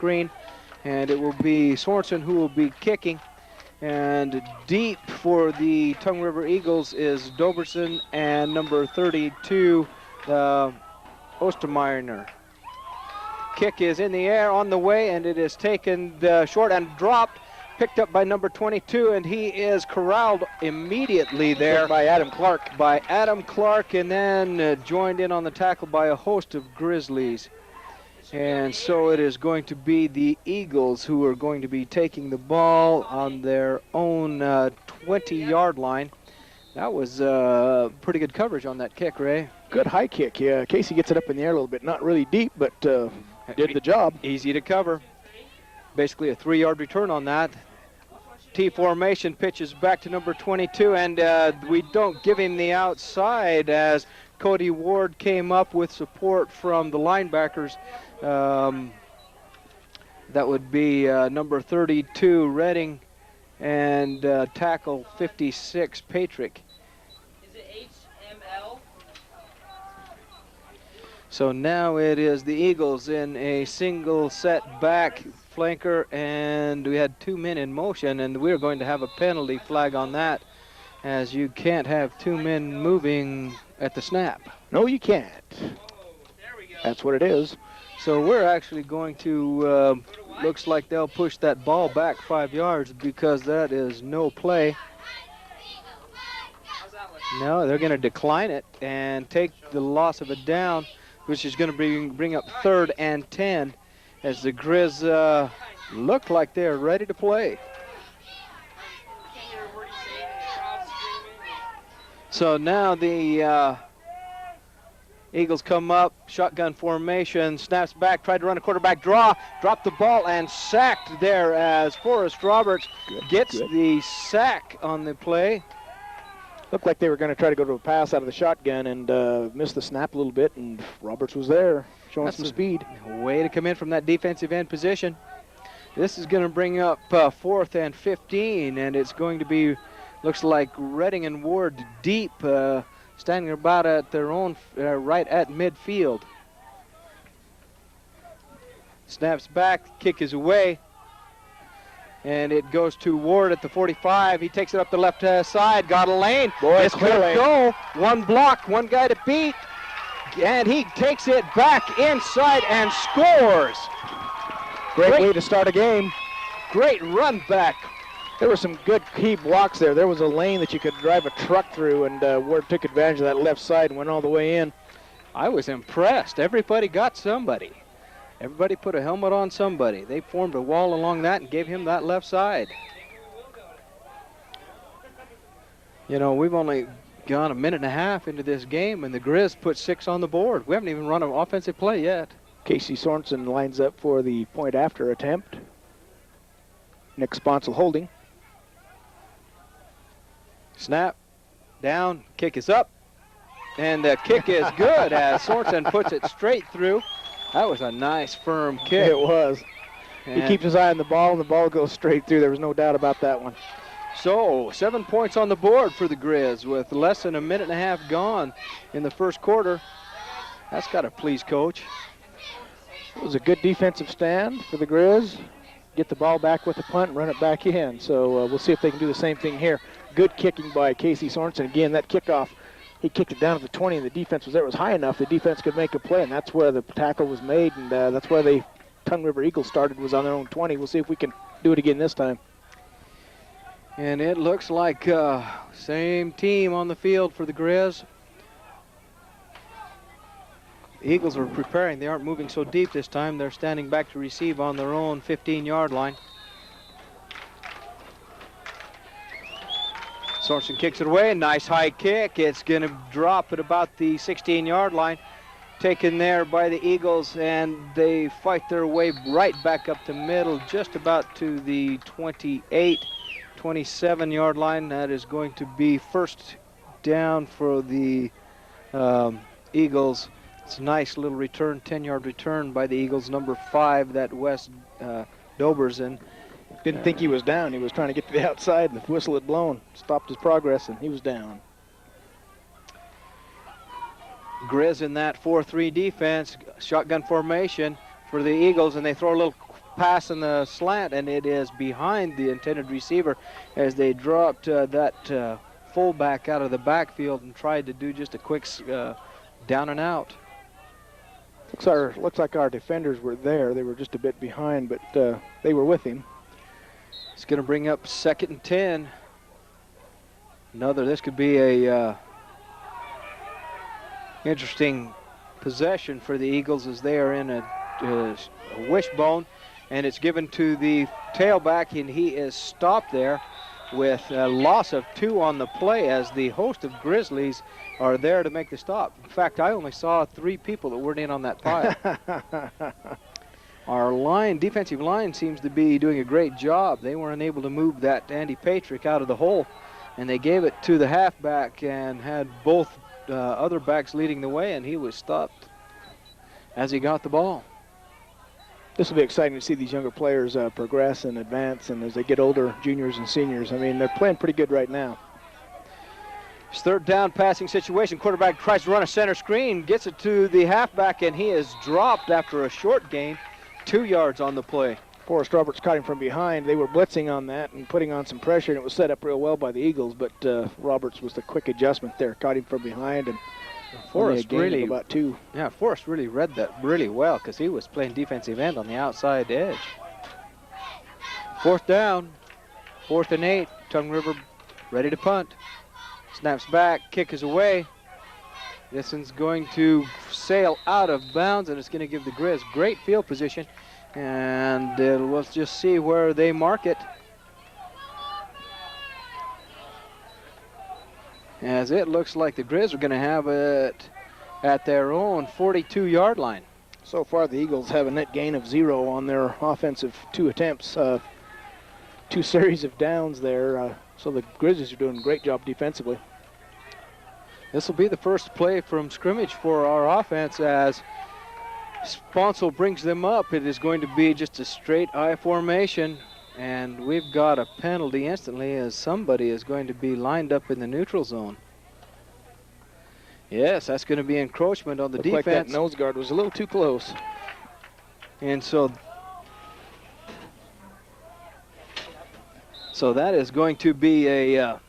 screen, and it will be Sorensen who will be kicking. And deep for the Tongue River Eagles is Doberson and number 32, Ostermeyer. Kick is in the air on the way, and it is taken short and dropped, picked up by number 22, and he is corralled immediately there by Adam Clark. By Adam Clark, and then joined in on the tackle by a host of Grizzlies. And so it is going to be the Eagles who are going to be taking the ball on their own 20-yard line. That was pretty good coverage on that kick, Ray. Good high kick, yeah. Casey gets it up in the air a little bit. Not really deep, but did the job. Easy to cover. Basically a 3-yard return on that. T formation pitches back to number 22, and we don't give him the outside as Cody Ward came up with support from the linebackers. That would be number 32, Redding, and tackle 56, Patrick. Is it HML? So now it is the Eagles in a single set back flanker, and we had 2 men in motion, and we're going to have a penalty flag on that, as you can't have 2 men moving at the snap. No, you can't. That's what it is. So we're actually going to, looks like they'll push that ball back 5 yards because that is no play. No, they're going to decline it and take the loss of a down, which is going to bring up 3rd and 10 as the Grizz look like they're ready to play. So now the Eagles come up, shotgun formation, snaps back, tried to run a quarterback draw, dropped the ball and sacked there as Forrest Roberts gets the sack on the play. Looked like they were going to try to go to a pass out of the shotgun and missed the snap a little bit, and Roberts was there showing some speed. Way to come in from that defensive end position. This is going to bring up 4th and 15, and it's going to be, looks like Redding and Ward deep, standing about at their own, right at midfield. Snaps back, kick is away, and it goes to Ward at the 45. He takes it up the left side, got a lane. Boy, this could go. One block, one guy to beat, and he takes it back inside and scores. Great way to start a game. Great run back. There were some good key blocks there. There was a lane that you could drive a truck through, and Ward took advantage of that left side and went all the way in. I was impressed. Everybody got somebody. Everybody put a helmet on somebody. They formed a wall along that and gave him that left side. You know, we've only gone a minute and a half into this game, and the Grizz put 6 on the board. We haven't even run an offensive play yet. Casey Sorensen lines up for the point after attempt. Nick Sponsel holding. Snap, down, kick is up, and the kick is good as Sorensen puts it straight through. That was a nice, firm kick. It was. And he keeps his eye on the ball, and the ball goes straight through. There was no doubt about that one. So, 7 points on the board for the Grizz with less than a minute and a half gone in the first quarter. That's got to please Coach. It was a good defensive stand for the Grizz. Get the ball back with the punt and run it back in. So we'll see if they can do the same thing here. Good kicking by Casey Sorensen. Again, that kickoff, he kicked it down to the 20, and the defense was there. It was high enough the defense could make a play, and that's where the tackle was made, and that's where the Tongue River Eagles started, was on their own 20. We'll see if we can do it again this time. And it looks like same team on the field for the Grizz. The Eagles are preparing. They aren't moving so deep this time. They're standing back to receive on their own 15-yard line. Sorensen kicks it away. Nice high kick. It's going to drop at about the 16-yard line. Taken there by the Eagles, and they fight their way right back up the middle, just about to the 28, 27-yard line. That is going to be first down for the Eagles. It's a nice little return, 10-yard return by the Eagles, number 5, that Wes Doberson. Didn't think he was down. He was trying to get to the outside, and the whistle had blown. Stopped his progress, and he was down. Grizz in that 4-3 defense, shotgun formation for the Eagles, and they throw a little pass in the slant, and it is behind the intended receiver as they dropped that fullback out of the backfield and tried to do just a quick down and out. Looks like our defenders were there. They were just a bit behind, but they were with him. It's going to bring up 2nd and 10. This could be a interesting possession for the Eagles as they are in a wishbone, and it's given to the tailback, and he is stopped there with a loss of 2 on the play as the host of Grizzlies are there to make the stop. In fact, I only saw 3 people that weren't in on that pile. Our defensive line seems to be doing a great job. They weren't able to move that Andy Patrick out of the hole, and they gave it to the halfback and had both other backs leading the way, and he was stopped as he got the ball. This will be exciting to see these younger players progress and advance, and as they get older, juniors and seniors. I mean, they're playing pretty good right now. It's 3rd down passing situation. Quarterback tries to run a center screen, gets it to the halfback, and he is dropped after a short gain, 2 yards on the play. Forrest Roberts caught him from behind. They were blitzing on that and putting on some pressure, and it was set up real well by the Eagles, but Roberts was the quick adjustment there, caught him from behind, and Forrest really about 2. Yeah, Forrest really read that really well because he was playing defensive end on the outside edge. 4th down, 4th and 8. Tongue River ready to punt. Snaps back, kick is away. This one's going to sail out of bounds, and it's going to give the Grizz great field position. And let's just see where they mark it. As it looks like the Grizz are going to have it at their own 42-yard line. So far, the Eagles have a net gain of 0 on their offensive 2 attempts, 2 series of downs there. So the Grizzlies are doing a great job defensively. This will be the first play from scrimmage for our offense as Sponsel brings them up. It is going to be just a straight I formation, and we've got a penalty instantly as somebody is going to be lined up in the neutral zone. Yes, that's going to be encroachment on the defense. Like that nose guard was a little too close. And so that is going to be a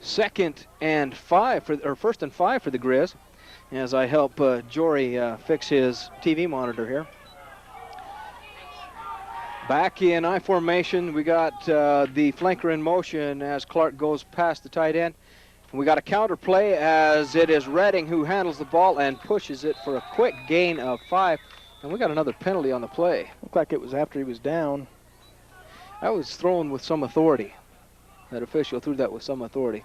1st and 5 for the Grizz, as I help Jory fix his TV monitor here. Back in I formation, we got the flanker in motion as Clark goes past the tight end. We got a counter play as it is Redding who handles the ball and pushes it for a quick gain of 5. And we got another penalty on the play. Looked like it was after he was down. That was thrown with some authority. That official threw that with some authority.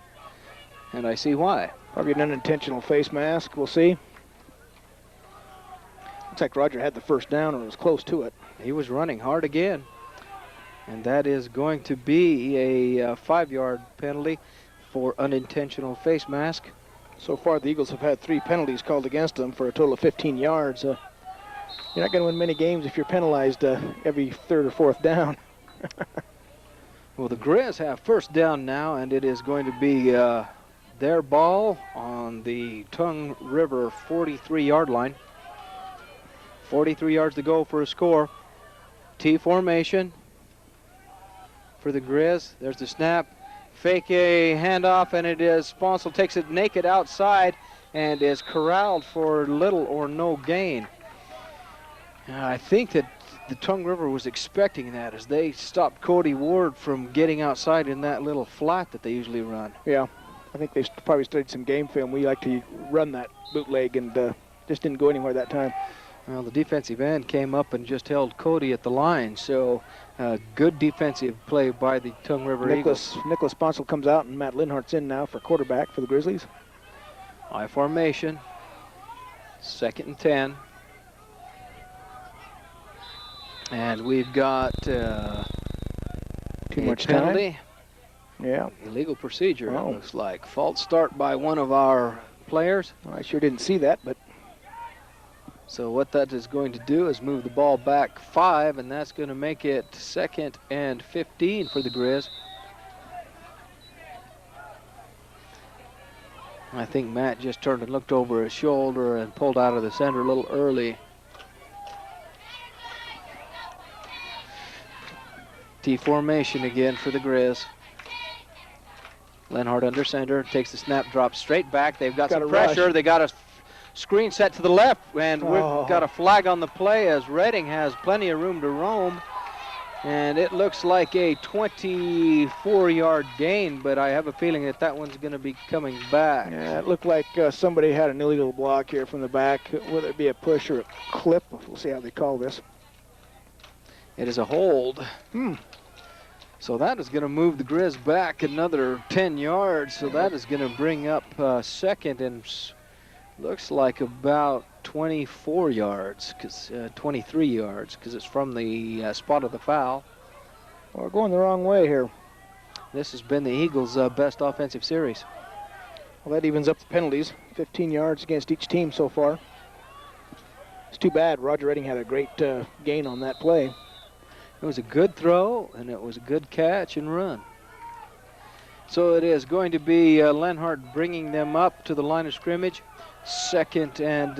And I see why. Probably an unintentional face mask. We'll see. Looks like Roger had the 1st down and was close to it. He was running hard again. And that is going to be a 5-yard penalty for unintentional face mask. So far, the Eagles have had 3 penalties called against them for a total of 15 yards. You're not going to win many games if you're penalized every 3rd or 4th down. Well, the Grizz have 1st down now, and it is going to be their ball on the Tongue River 43-yard line. 43 yards to go for a score. T formation for the Grizz. There's the snap. Fake a handoff, and it is Sponsel takes it naked outside and is corralled for little or no gain. I think that the Tongue River was expecting that as they stopped Cody Ward from getting outside in that little flat that they usually run. Yeah, I think they probably studied some game film. We like to run that bootleg and just didn't go anywhere that time. Well, the defensive end came up and just held Cody at the line, so good defensive play by the Tongue River Eagles. Nicholas Sponsel comes out, and Matt Linhart's in now for quarterback for the Grizzlies. I formation, 2nd and 10. And we've got too much penalty. Time. Yeah. Illegal procedure, it looks like. False start by one of our players. Well, I sure didn't see that, but. So what that is going to do is move the ball back 5, and that's going to make it 2nd and 15 for the Grizz. I think Matt just turned and looked over his shoulder and pulled out of the center a little early. T formation again for the Grizz. Lenhart under center, takes the snap, drops straight back. They've got some pressure. Rush. They got a screen set to the left, and we've got a flag on the play as Reading has plenty of room to roam. And it looks like a 24-yard gain, but I have a feeling that that one's going to be coming back. Yeah, it looked like somebody had an illegal block here from the back, whether it be a push or a clip. We'll see how they call this. It is a hold. So that is going to move the Grizz back another 10 yards. So that is going to bring up second and looks like about 24 yards, 23 yards, because it's from the spot of the foul. Well, we're going the wrong way here. This has been the Eagles' best offensive series. Well, that evens up the penalties. 15 yards against each team so far. It's too bad. Roger Reading had a great gain on that play. It was a good throw, and it was a good catch and run. So it is going to be Lenhart bringing them up to the line of scrimmage. Second and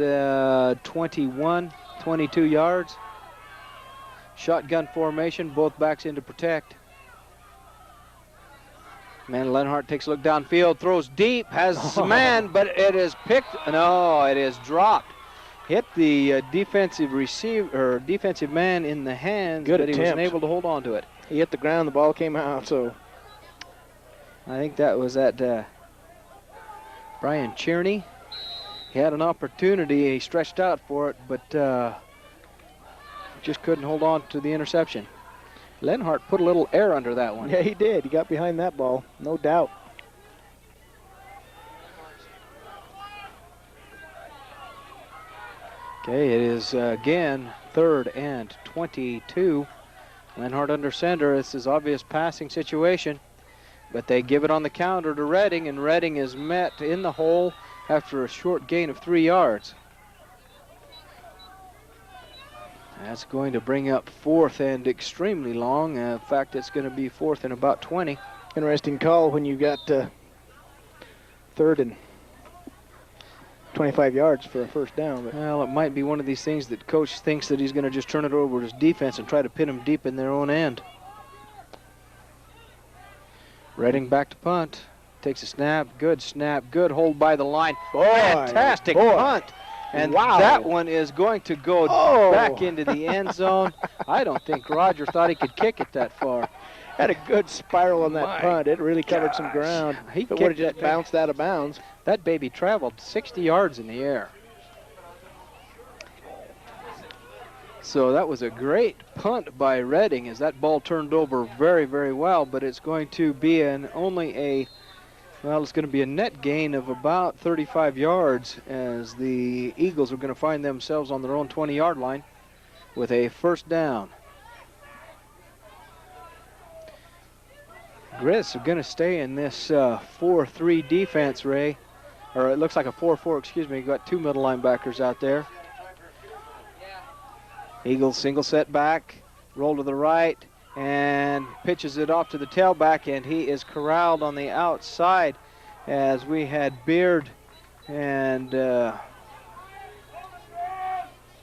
22 yards. Shotgun formation, both backs in to protect. Man, Lenhart takes a look downfield, throws deep, has a man, but it is picked. No, it is dropped. Hit the defensive receiver or defensive man in the hands, good but he attempt. wasn't able to hold on to it. He hit the ground, the ball came out, so. I think that was at Brian Cherney. He had an opportunity, he stretched out for it, but just couldn't hold on to the interception. Lenhart put a little air under that one. Yeah, he did. He got behind that ball, no doubt. Okay, it is again 3rd and 22. Lenhart under center. This is obvious passing situation, but they give it on the counter to Reading, and Reading is met in the hole after a short gain of 3 yards. That's going to bring up 4th and extremely long. In fact, it's going to be 4th and about 20. Interesting call when you got 3rd and 25 yards for a first down. But Well, it might be one of these things that coach thinks that he's going to just turn it over to his defense and try to pin them deep in their own end. Reading back to punt. Takes a snap, good hold by the line. Fantastic punt. And that one is going to go back into the end zone. I don't think Roger thought he could kick it that far. had a good spiral on that punt. It really covered some ground. He would have just bounced out of bounds. That baby traveled 60 yards in the air. So that was a great punt by Reading as that ball turned over very, very well, but it's going to be it's going to be a net gain of about 35 yards as the Eagles are going to find themselves on their own 20-yard line with a first down. Grizz are going to stay in this 4-3 defense, Ray. Or it looks like a 4-4, excuse me. You've got two middle linebackers out there. Eagles single set back, roll to the right, and pitches it off to the tailback, and he is corralled on the outside as we had Beard and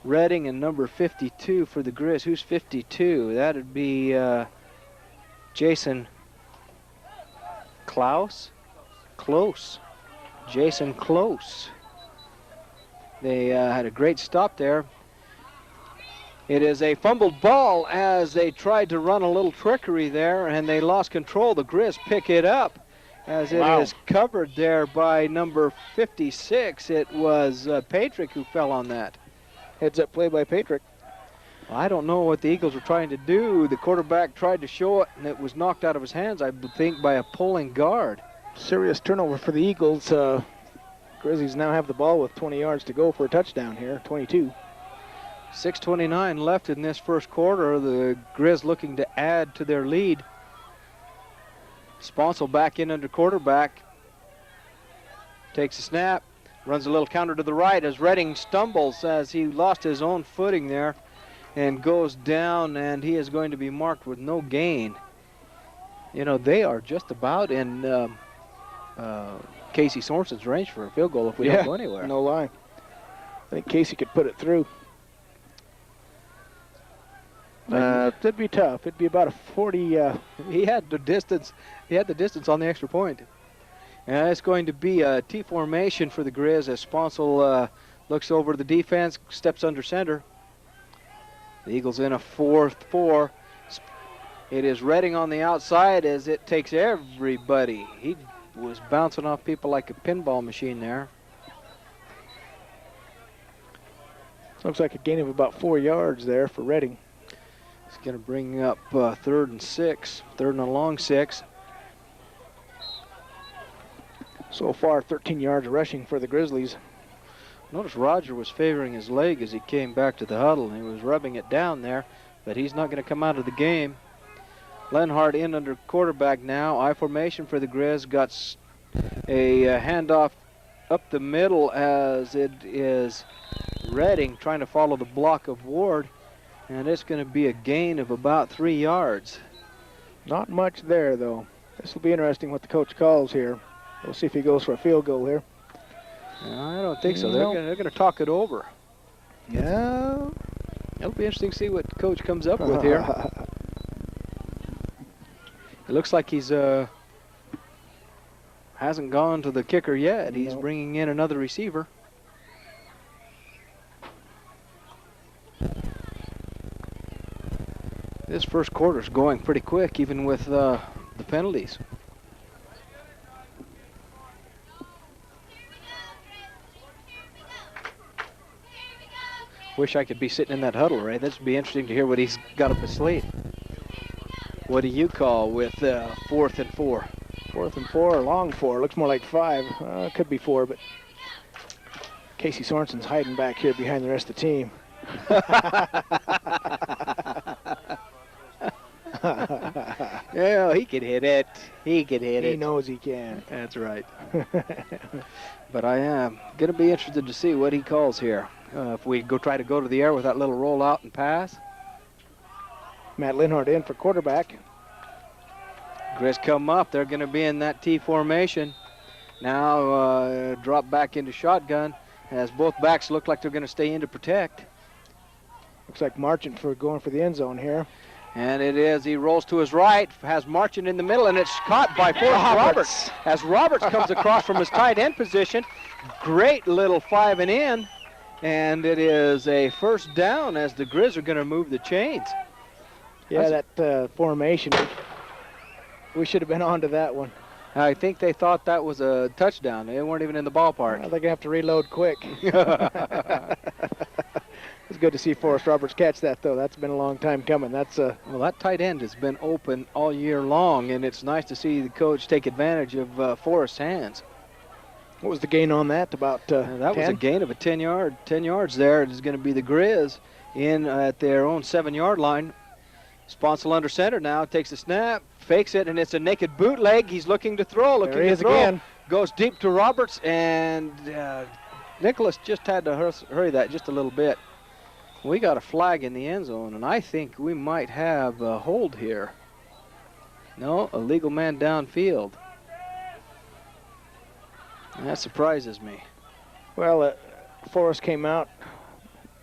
Reading and number 52 for the Grizz. Who's 52? That would be Jason Close. Jason Close. They had a great stop there. It is a fumbled ball as they tried to run a little trickery there, and they lost control. The Grizz pick it up as it is covered there by number 56. It was Patrick who fell on that. Heads up play by Patrick. I don't know what the Eagles were trying to do. The quarterback tried to show it, and it was knocked out of his hands, I think, by a pulling guard. Serious turnover for the Eagles. Grizzlies now have the ball with 20 yards to go for a touchdown here, 22. 6:29 left in this first quarter. The Grizz looking to add to their lead. Sponsel back in under quarterback. Takes a snap, runs a little counter to the right as Reading stumbles as he lost his own footing there and goes down, and he is going to be marked with no gain. You know, they are just about in Casey Sorensen's range for a field goal if we don't go anywhere. No lie. I think Casey could put it through. It'd be tough. It'd be about a 40. He had the distance. He had the distance on the extra point. And it's going to be a T formation for the Grizz as Sponsel looks over the defense, steps under center. The Eagles in a 4-4. It is Redding on the outside as it takes everybody. He was bouncing off people like a pinball machine there. Looks like a gain of about 4 yards there for Redding. It's going to bring up 3rd and 6, 3rd and a long 6. So far, 13 yards rushing for the Grizzlies. Notice Roger was favoring his leg as he came back to the huddle. He was rubbing it down there, but he's not going to come out of the game. Lenhart in under quarterback now. I formation for the Grizz. Got a handoff up the middle as it is Redding trying to follow the block of Ward. And it's going to be a gain of about 3 yards. Not much there, though. This will be interesting what the coach calls here. We'll see if he goes for a field goal here. I don't think so. They're going to talk it over. Yeah. It'll be interesting to see what the coach comes up with here. It looks like he's hasn't gone to the kicker yet. He's bringing in another receiver. This first quarter's going pretty quick, even with the penalties. Wish I could be sitting in that huddle, Ray. This would be interesting to hear what he's got up his sleeve. What do you call with 4th and 4? 4th and 4 or long 4. Looks more like 5. It could be 4, but Casey Sorensen's hiding back here behind the rest of the team. Yeah, he could hit it. He could hit it. He knows he can. That's right. But I am going to be interested to see what he calls here. If we try to go to the air with that little roll out and pass. Matt Linhart in for quarterback. Grizz come up. They're going to be in that T formation. Now drop back into shotgun as both backs look like they're going to stay in to protect. Looks like Marchant going for the end zone here. And it is. He rolls to his right, has Marchant in the middle, and it's caught by Forrest Roberts. As Roberts comes across from his tight end position. Great little 5 and in. And it is a first down as the Grizz are going to move the chains. Yeah, that formation. We should have been on to that one. I think they thought that was a touchdown. They weren't even in the ballpark. They're going to have to reload quick. It's good to see Forrest Roberts catch that, though. That's been a long time coming. Well, that tight end has been open all year long, and it's nice to see the coach take advantage of Forrest's hands. What was the gain on that? About 10? That was a gain of 10 yards there. It is going to be the Grizz in at their own 7-yard line. Sponsel under center now, takes a snap, fakes it, and it's a naked bootleg. He's looking to throw, There he is again. Goes deep to Roberts, and Nicholas just had to hurry that just a little bit. We got a flag in the end zone, and I think we might have a hold here. No, a legal man downfield. That surprises me. Well, Forrest came out,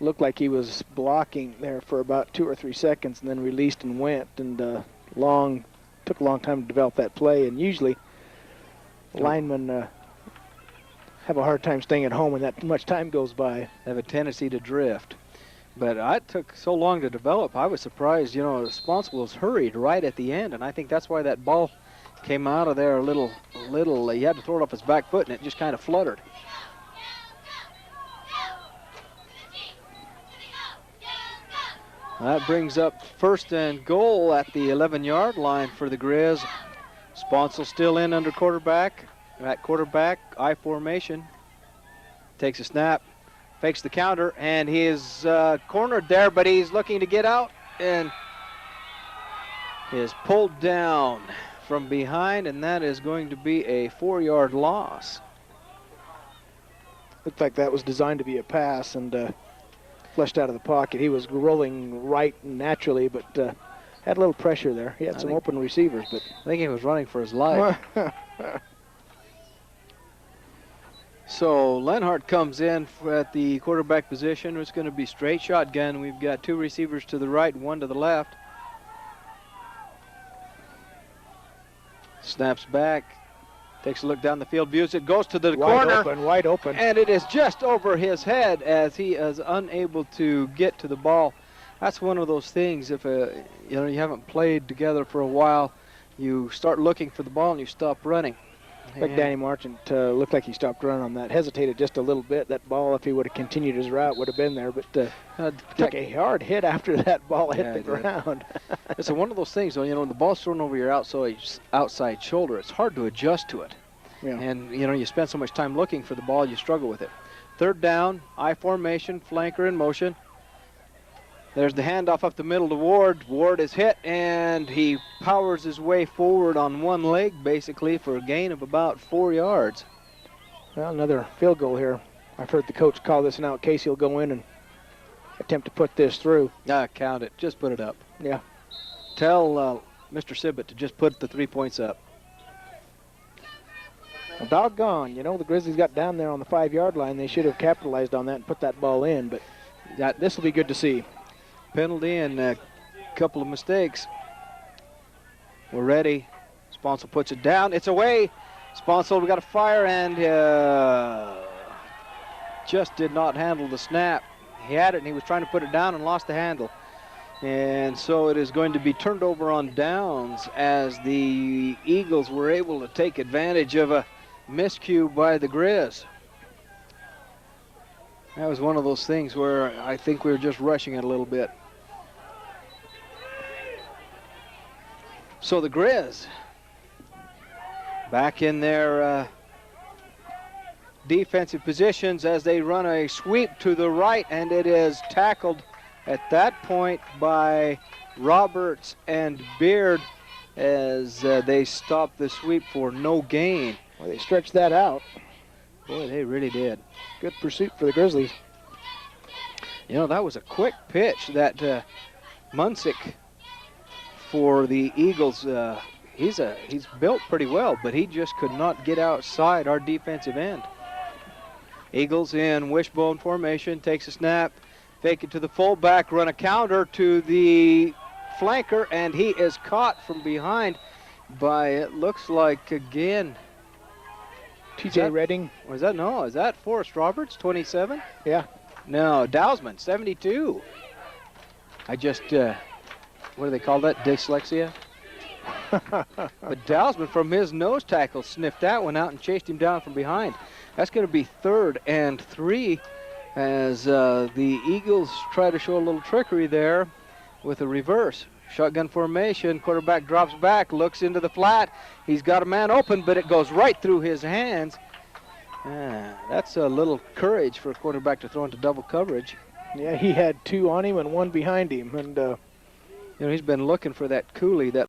looked like he was blocking there for about 2 or 3 seconds, and then released and went, and took a long time to develop that play. And usually, linemen have a hard time staying at home when that much time goes by. They have a tendency to drift. But it took so long to develop. I was surprised, Sponsel was hurried right at the end, and I think that's why that ball came out of there a little. He had to throw it off his back foot, and it just kind of fluttered. That brings up 1st and goal at the 11-yard line for the Grizz. Sponsel still in under quarterback. At quarterback, I formation. Takes a snap. Fakes the counter, and he is cornered there, but he's looking to get out and is pulled down from behind, and that is going to be a 4-yard loss. Looked like that was designed to be a pass and flushed out of the pocket. He was rolling right naturally, but had a little pressure there. He had some open receivers, but I think he was running for his life. So Lenhart comes in at the quarterback position. It's going to be straight shotgun. We've got two receivers to the right, one to the left. Snaps back, takes a look down the field, views it, goes to the corner. Wide open. And it is just over his head as he is unable to get to the ball. That's one of those things, if you haven't played together for a while, you start looking for the ball and you stop running. Like Danny Marchant looked like he stopped running on that. Hesitated just a little bit. That ball, if he would have continued his route, would have been there. But took a hard hit after that ball hit the ground. It's one of those things, though, when the ball's thrown over your outside shoulder, it's hard to adjust to it. Yeah. And, you spend so much time looking for the ball, you struggle with it. Third down, I formation, flanker in motion. There's the handoff up the middle to Ward. Ward is hit, and he powers his way forward on one leg, basically, for a gain of about 4 yards. Well, another field goal here. I've heard the coach call this now. Casey will go in and attempt to put this through. Count it. Just put it up. Yeah. Tell Mr. Sibbett to just put the 3 points up. Well, doggone, the Grizzlies got down there on the 5-yard line. They should have capitalized on that and put that ball in, but this will be good to see. Penalty and a couple of mistakes. We're ready. Sponsel puts it down. It's away. Sponsel, we got a fire, and just did not handle the snap. He had it, and he was trying to put it down and lost the handle. And so it is going to be turned over on downs as the Eagles were able to take advantage of a miscue by the Grizz. That was one of those things where I think we were just rushing it a little bit. So the Grizz back in their defensive positions as they run a sweep to the right, and it is tackled at that point by Roberts and Beard as they stop the sweep for no gain. Well, they stretched that out. Boy, they really did. Good pursuit for the Grizzlies. That was a quick pitch that Munsick for the Eagles. He's built pretty well, but he just could not get outside our defensive end. Eagles in wishbone formation, takes a snap, fake it to the fullback, run a counter to the flanker, and he is caught from behind by, it looks like, again, TJ Redding. Or is that Forrest Roberts, 27? Yeah. No, Dowsman, 72. I just, what do they call that, dyslexia? But Dowsman from his nose tackle sniffed that one out and chased him down from behind. That's going to be 3rd and 3 as the Eagles try to show a little trickery there with a reverse. Shotgun formation, quarterback drops back, looks into the flat. He's got a man open, but it goes right through his hands. That's a little courage for a quarterback to throw into double coverage. Yeah, he had 2 on him and 1 behind him. And he's been looking for that Cowley, that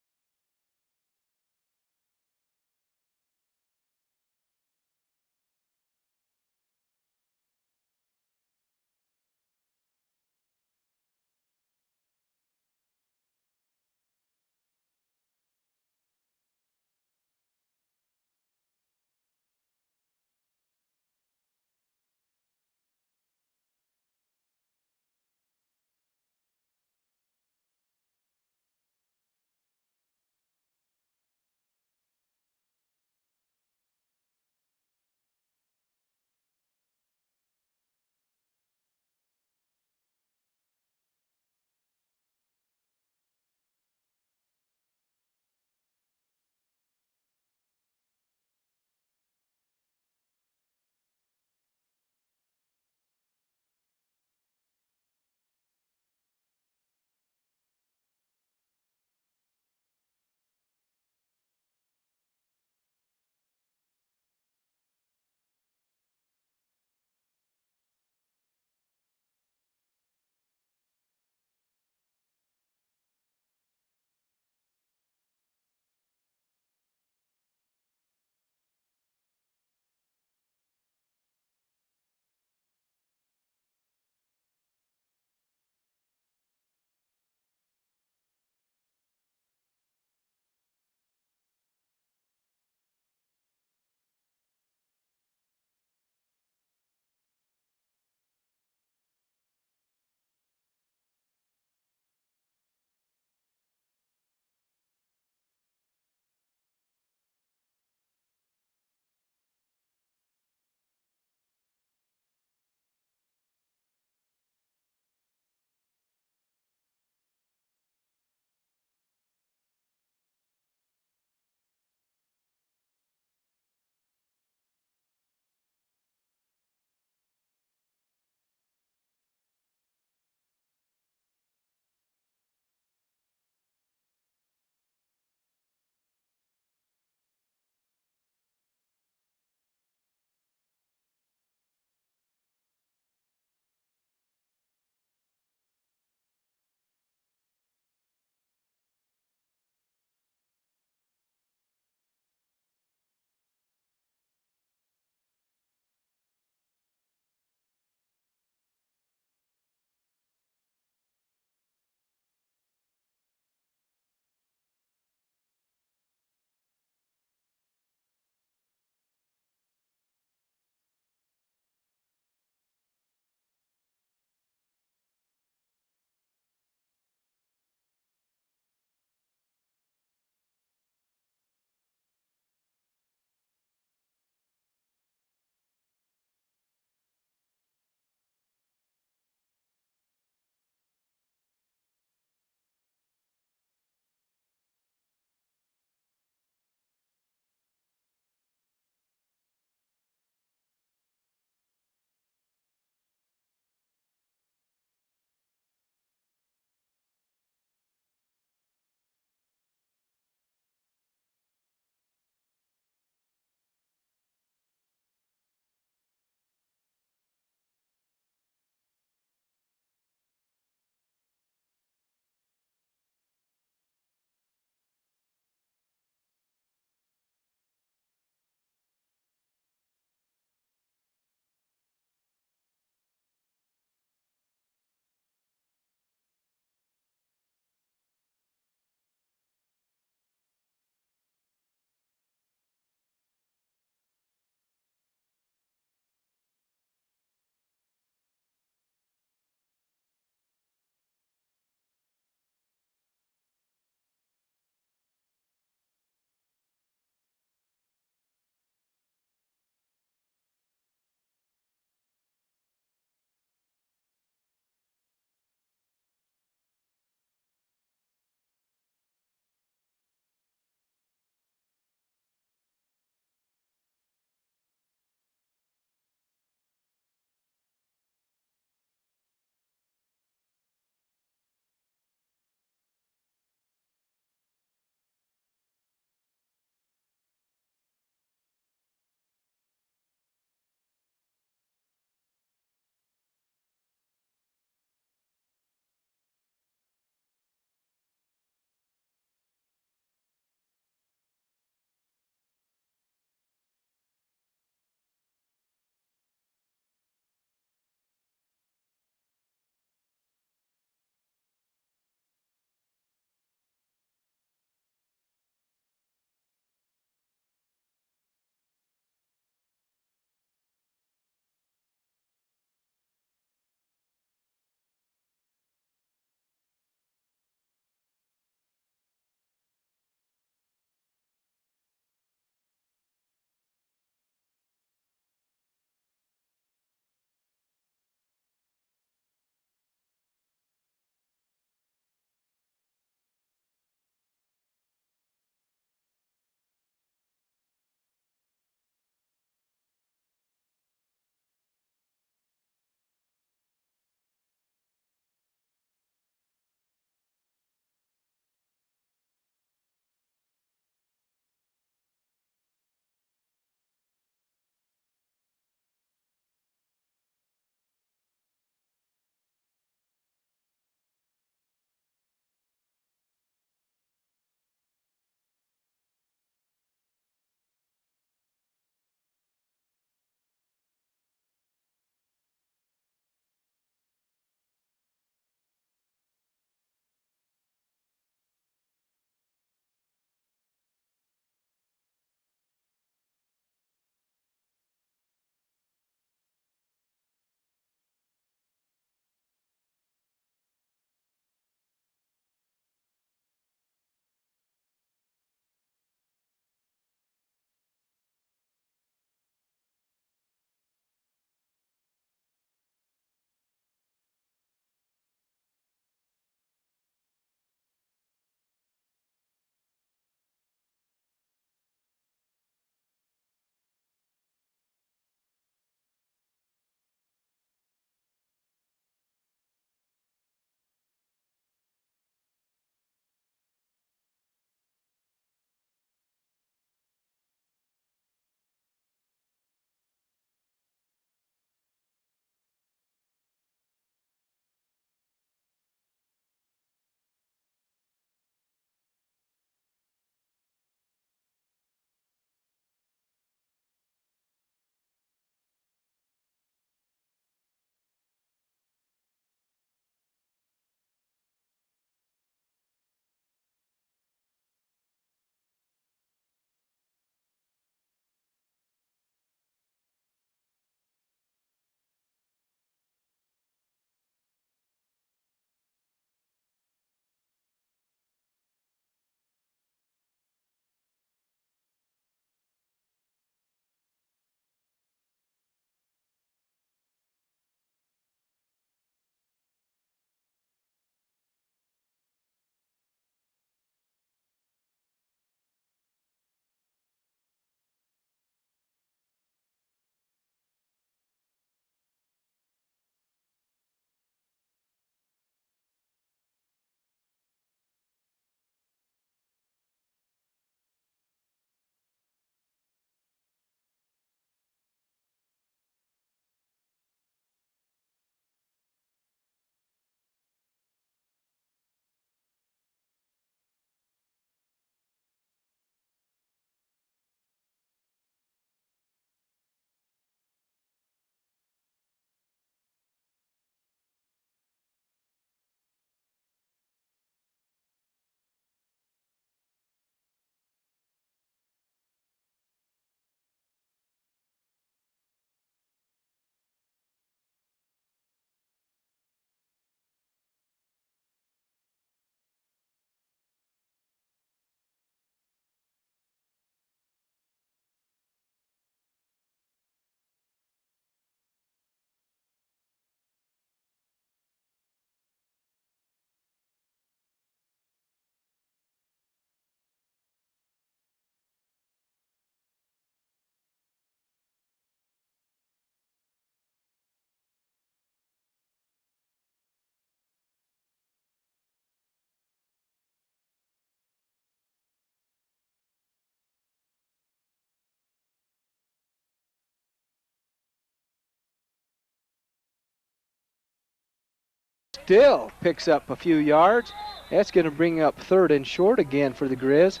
still picks up a few yards. That's going to bring up 3rd and short again for the Grizz.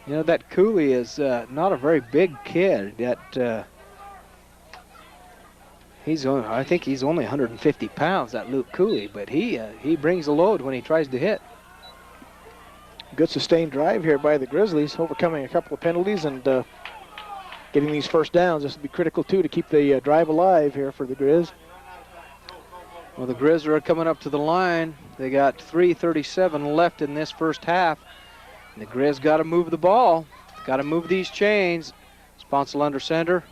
You know, that Cowley is not a very big kid. I think he's only 150 pounds, that Luke Cowley, but he brings a load when he tries to hit. Good sustained drive here by the Grizzlies, overcoming a couple of penalties and getting these first downs. This will be critical, too, to keep the drive alive here for the Grizz. Well, the Grizz are coming up to the line. They got 3:37 left in this first half. And the Grizz got to move the ball. Got to move these chains. Sponsel under center.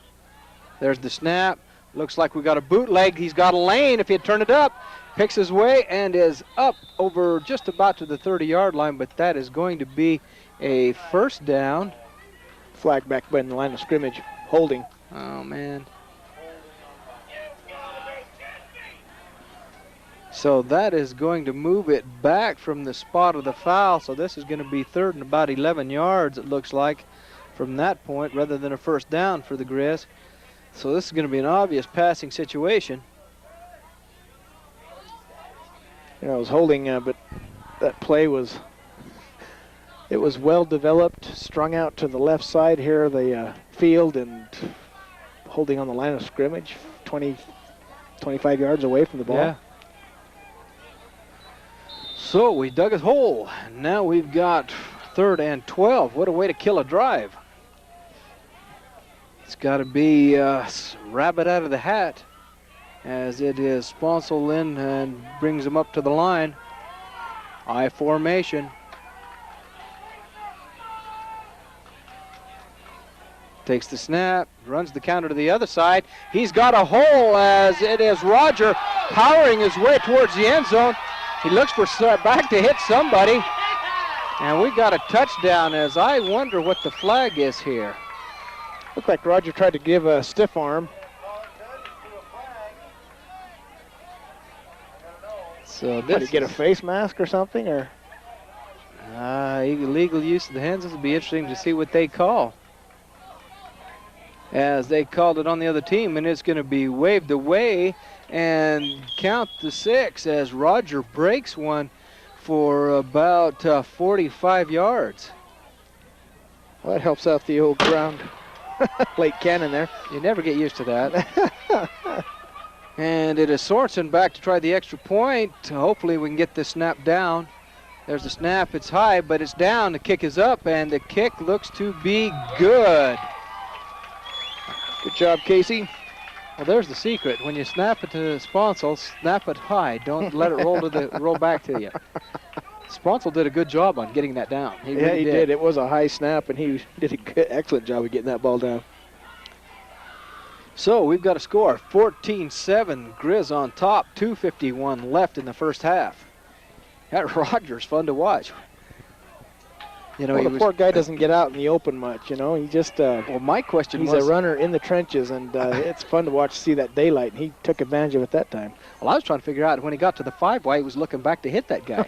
There's the snap. Looks like we got a bootleg. He's got a lane if he'd turn it up. Picks his way and is up over just about to the 30-yard line, but that is going to be a first down. Flag back by the line of scrimmage. Holding. Oh, man. So that is going to move it back from the spot of the foul. So this is going to be 3rd and about 11 yards, it looks like, from that point, rather than a first down for the Grizz. So this is going to be an obvious passing situation. You know, it was holding, but that play was, it was well developed, strung out to the left side here of the field and holding on the line of scrimmage, 20, 25 yards away from the ball. Yeah. So we dug a hole. Now we've got 3rd and 12. What a way to kill a drive. It's got to be rabbit out of the hat, as it is Sponsel in and brings him up to the line. I formation. Takes the snap, runs the counter to the other side. He's got a hole, as it is Roger powering his way towards the end zone. He looks for back to hit somebody. And we got a touchdown, as I wonder what the flag is here. Looked like Roger tried to give a stiff arm. So Did he get a face mask or something, or? Illegal use of the hands. This will be interesting to see what they call, as they called it on the other team, and it's going to be waved away and count the 6 as Roger breaks one for about 45 yards. Well, that helps out the old ground plate cannon there. You never get used to that. And it is Sorensen back to try the extra point. Hopefully we can get this snap down. There's the snap. It's high, but it's down. The kick is up, and the kick looks to be good. Good job, Casey. Well, there's the secret. When you snap it to Sponsel, snap it high. Don't let it roll back to you. Sponsel did a good job on getting that down. He did. It was a high snap, and he did an excellent job of getting that ball down. So we've got a score, 14-7, Grizz on top, 2:51 left in the first half. That Roger's fun to watch. You know, well, the poor guy doesn't get out in the open much, you know. He just, well, my question he's was, a runner in the trenches, and it's fun to watch, see that daylight, and he took advantage of it that time. Well, I was trying to figure out when he got to the 5 why he was looking back to hit that guy.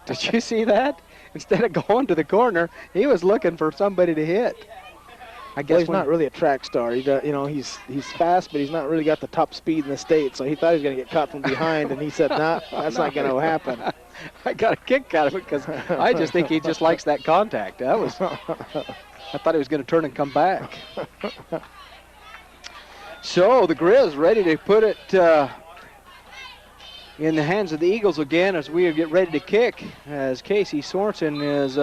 Did you see that? Instead of going to the corner, he was looking for somebody to hit. I guess well, he's not really a track star. He does, you know, he's fast, but he's not really got the top speed in the state. So he thought he was going to get caught from behind, and he said, "Nah, that's not going to happen." I got a kick out of it because I just think he just likes that contact. I thought he was going to turn and come back. So the Grizz ready to put it in the hands of the Eagles again as we get ready to kick. As Casey Sorensen is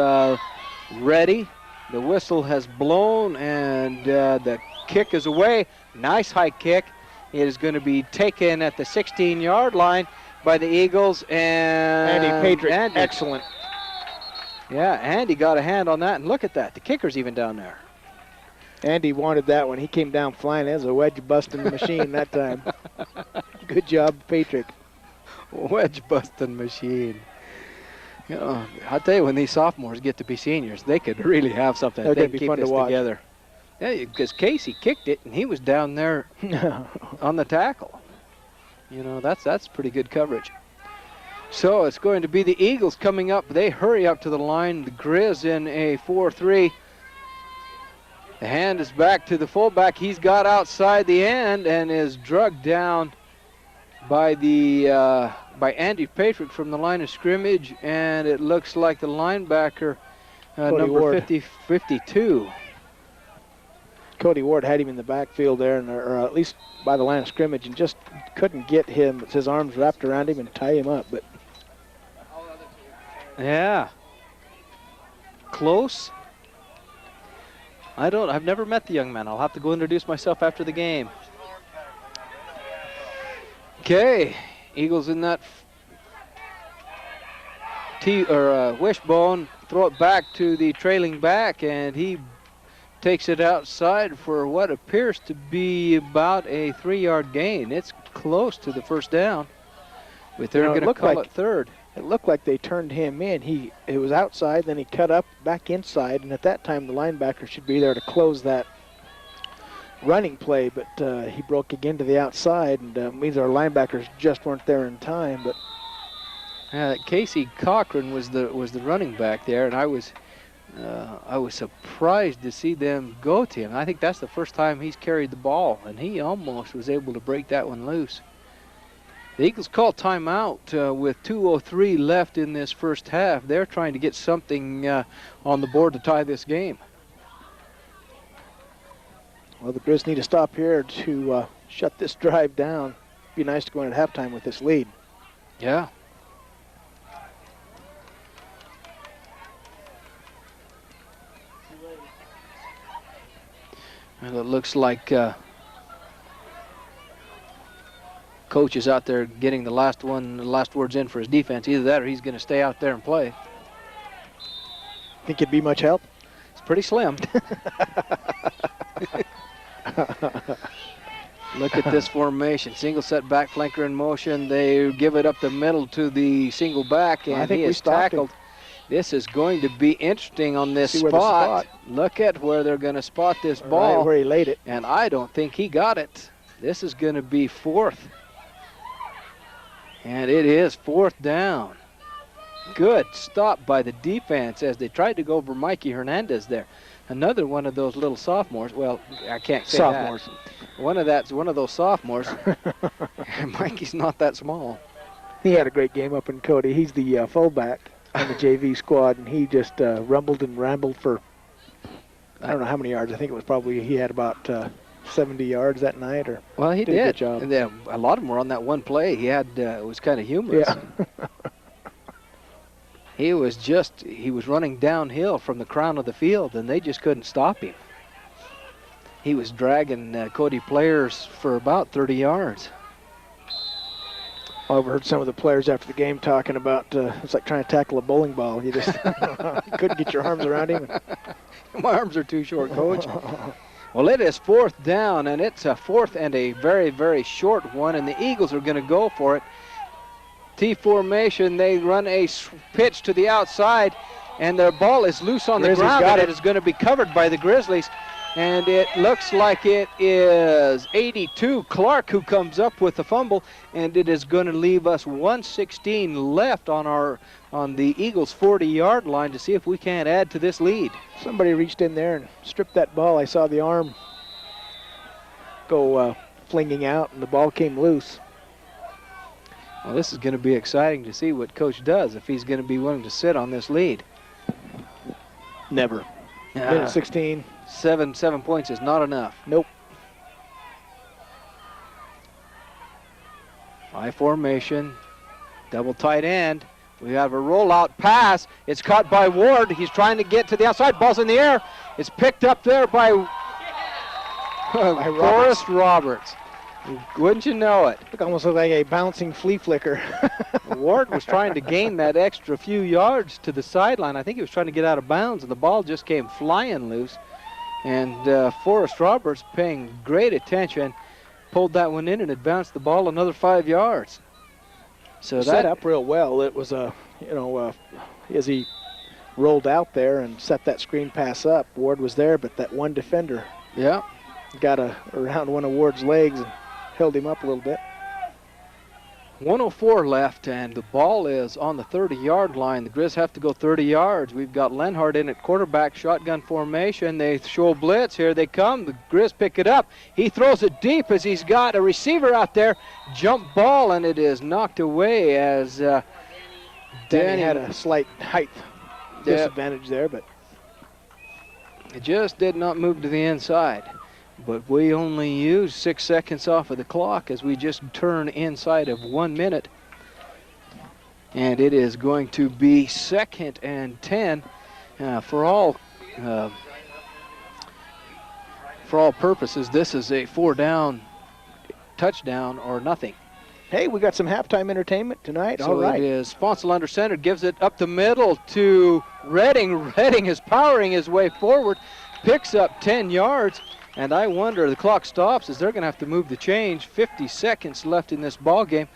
ready. The whistle has blown, and the kick is away. Nice high kick. It is going to be taken at the 16-yard line by the Eagles. And Andy Patrick, excellent. Yeah, Andy got a hand on that, and look at that. The kicker's even down there. Andy wanted that one. He came down flying as a wedge-busting machine that time. Good job, Patrick. Wedge-busting machine. You know, I'll tell you, when these sophomores get to be seniors, they could really have something. They're they going to be keep fun this to watch. Together. Yeah, because Casey kicked it, and he was down there on the tackle. You know, that's pretty good coverage. So it's going to be the Eagles coming up. They hurry up to the line. The Grizz in a 4-3. The hand is back to the fullback. He's got outside the end and is drugged down by Andy Patrick from the line of scrimmage, and it looks like the linebacker, number Ward. 52. Cody Ward had him in the backfield there, or at least by the line of scrimmage, and just couldn't get him. His arms wrapped around him and tie him up. But yeah, close. I've never met the young man. I'll have to go introduce myself after the game. Okay, Eagles in that wishbone, throw it back to the trailing back, and he takes it outside for what appears to be about a 3-yard gain. It's close to the first down, but they're going to call it third. It looked like they turned him in. It was outside, then he cut up back inside, and at that time the linebacker should be there to close that running play, but he broke again to the outside, and means our linebackers just weren't there in time. But Casey Cochran was the running back there, and I was surprised to see them go to him. I think that's the first time he's carried the ball, and he almost was able to break that one loose. The Eagles call timeout with 2:03 left in this first half. They're trying to get something on the board to tie this game. Well, the Grizz need to stop here to shut this drive down. Be nice to go in at halftime with this lead. Yeah. Well, it looks like Coach is out there getting the last words in for his defense. Either that or he's going to stay out there and play. Think it'd be much help? It's pretty slim. Look at this formation. Single set back flanker in motion. They give it up the middle to the single back, and he is tackled. This is going to be interesting on this spot. Look at where they're going to spot this ball. Right where he laid it. And I don't think he got it. This is going to be fourth. And it is fourth down. Good stop by the defense as they tried to go over Mikey Hernandez there. Another one of those little sophomores. Well, I can't say sophomores. That. One of those sophomores. Mikey's not that small. He had a great game up in Cody. He's the fullback on the JV squad, and he just rumbled and rambled for I don't know how many yards. I think it was probably he had about 70 yards that night. Or well, he did. A good job. job. And a lot of them were on that one play. He had it was kind of humorous. Yeah. He was running downhill from the crown of the field, and they just couldn't stop him. He was dragging Cody players for about 30 yards. I overheard some of the players after the game talking about it's like trying to tackle a bowling ball. You just couldn't get your arms around him. My arms are too short, Coach. Well, it is fourth down, and it's a fourth and a very, very short one, and the Eagles are going to go for it. T formation, they run a pitch to the outside, and their ball is loose on the ground, and it is going to be covered by the Grizzlies. And it looks like it is 82 Clark who comes up with the fumble, and it is going to leave us 1:16 left on the Eagles' 40-yard line to see if we can't add to this lead. Somebody reached in there and stripped that ball. I saw the arm go flinging out, and the ball came loose. Well, this is going to be exciting to see what Coach does, if he's going to be willing to sit on this lead. Never. Minute 16. 7 points is not enough. Nope. High formation, double tight end. We have a rollout pass. It's caught by Ward. He's trying to get to the outside. Ball's in the air. It's picked up there by Forrest Roberts. Wouldn't you know it? Look, almost like a bouncing flea flicker. Ward was trying to gain that extra few yards to the sideline. I think he was trying to get out of bounds, and the ball just came flying loose. And Forrest Roberts, paying great attention, pulled that one in, and it bounced the ball another 5 yards. So that set up real well. It was as he rolled out there and set that screen pass up, Ward was there, but that one defender got around one of Ward's legs and held him up a little bit. 1:04 left, and the ball is on the 30-yard line. The Grizz have to go 30 yards. We've got Lenhart in at quarterback, shotgun formation. They show blitz. Here they come. The Grizz pick it up. He throws it deep as he's got a receiver out there. Jump ball, and it is knocked away as Danny had a slight height disadvantage there, but it just did not move to the inside. But we only use 6 seconds off of the clock as we just turn inside of 1 minute. And it is going to be 2nd and 10 for all purposes. This is a 4-down touchdown or nothing. Hey, we got some halftime entertainment tonight. So all right. it is Sponsel under center, gives it up the middle to Redding. Redding is powering his way forward, picks up 10 yards. And I wonder, the clock stops as they're going to have to move the change. 50 seconds left in this ball game,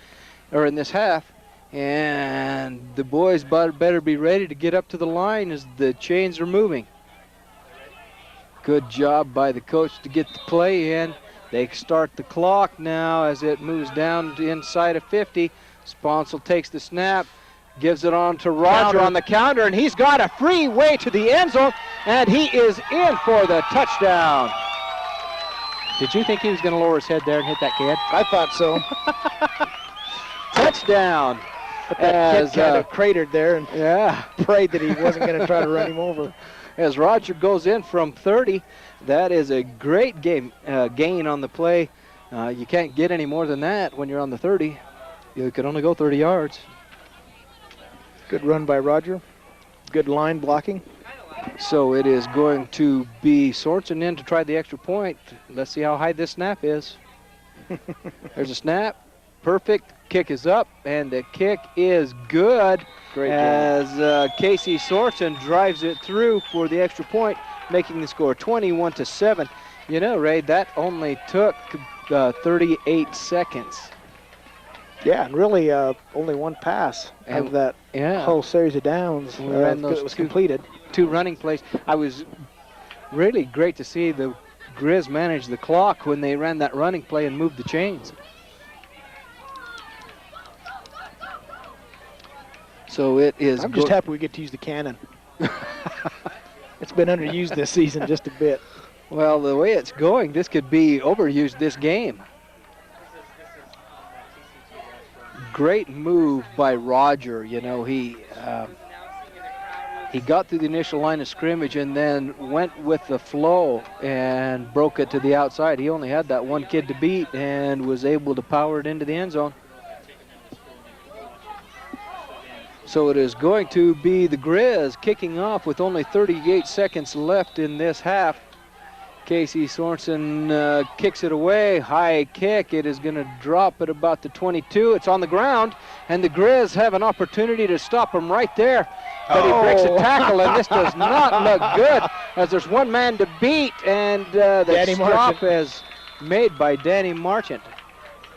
or in this half. And the boys better be ready to get up to the line as the chains are moving. Good job by the coach to get the play in. They start the clock now as it moves down to inside of 50. Sponsel takes the snap, gives it on to Roger on the counter, and he's got a free way to the end zone, and he is in for the touchdown. Did you think he was going to lower his head there and hit that kid? I thought so. Touchdown. But that kid kind of cratered there and prayed that he wasn't going to try to run him over. As Roger goes in from 30, that is a great gain on the play. You can't get any more than that when you're on the 30. You can only go 30 yards. Good run by Roger. Good line blocking. So it is going to be Sorensen in to try the extra point. Let's see how high this snap is. There's a snap. Perfect. Kick is up, and the kick is good. Great as Casey Sorensen drives it through for the extra point, making the score 21-7. You know, Ray, that only took 38 seconds. Yeah, and really only one pass of that whole series of downs it was completed. 2 running plays. I was really great to see the Grizz manage the clock when they ran that running play and moved the chains. So it is. I'm just happy we get to use the cannon. It's been underused this season just a bit. Well, the way it's going, this could be overused this game. Great move by Roger. You know, he got through the initial line of scrimmage and then went with the flow and broke it to the outside. He only had that one kid to beat and was able to power it into the end zone. So it is going to be the Grizz kicking off with only 38 seconds left in this half. Casey Sorensen kicks it away. High kick. It is going to drop at about the 22. It's on the ground, and the Grizz have an opportunity to stop him right there. But he breaks a tackle, and this does not look good as there's one man to beat, and the stop is made by Danny Marchant.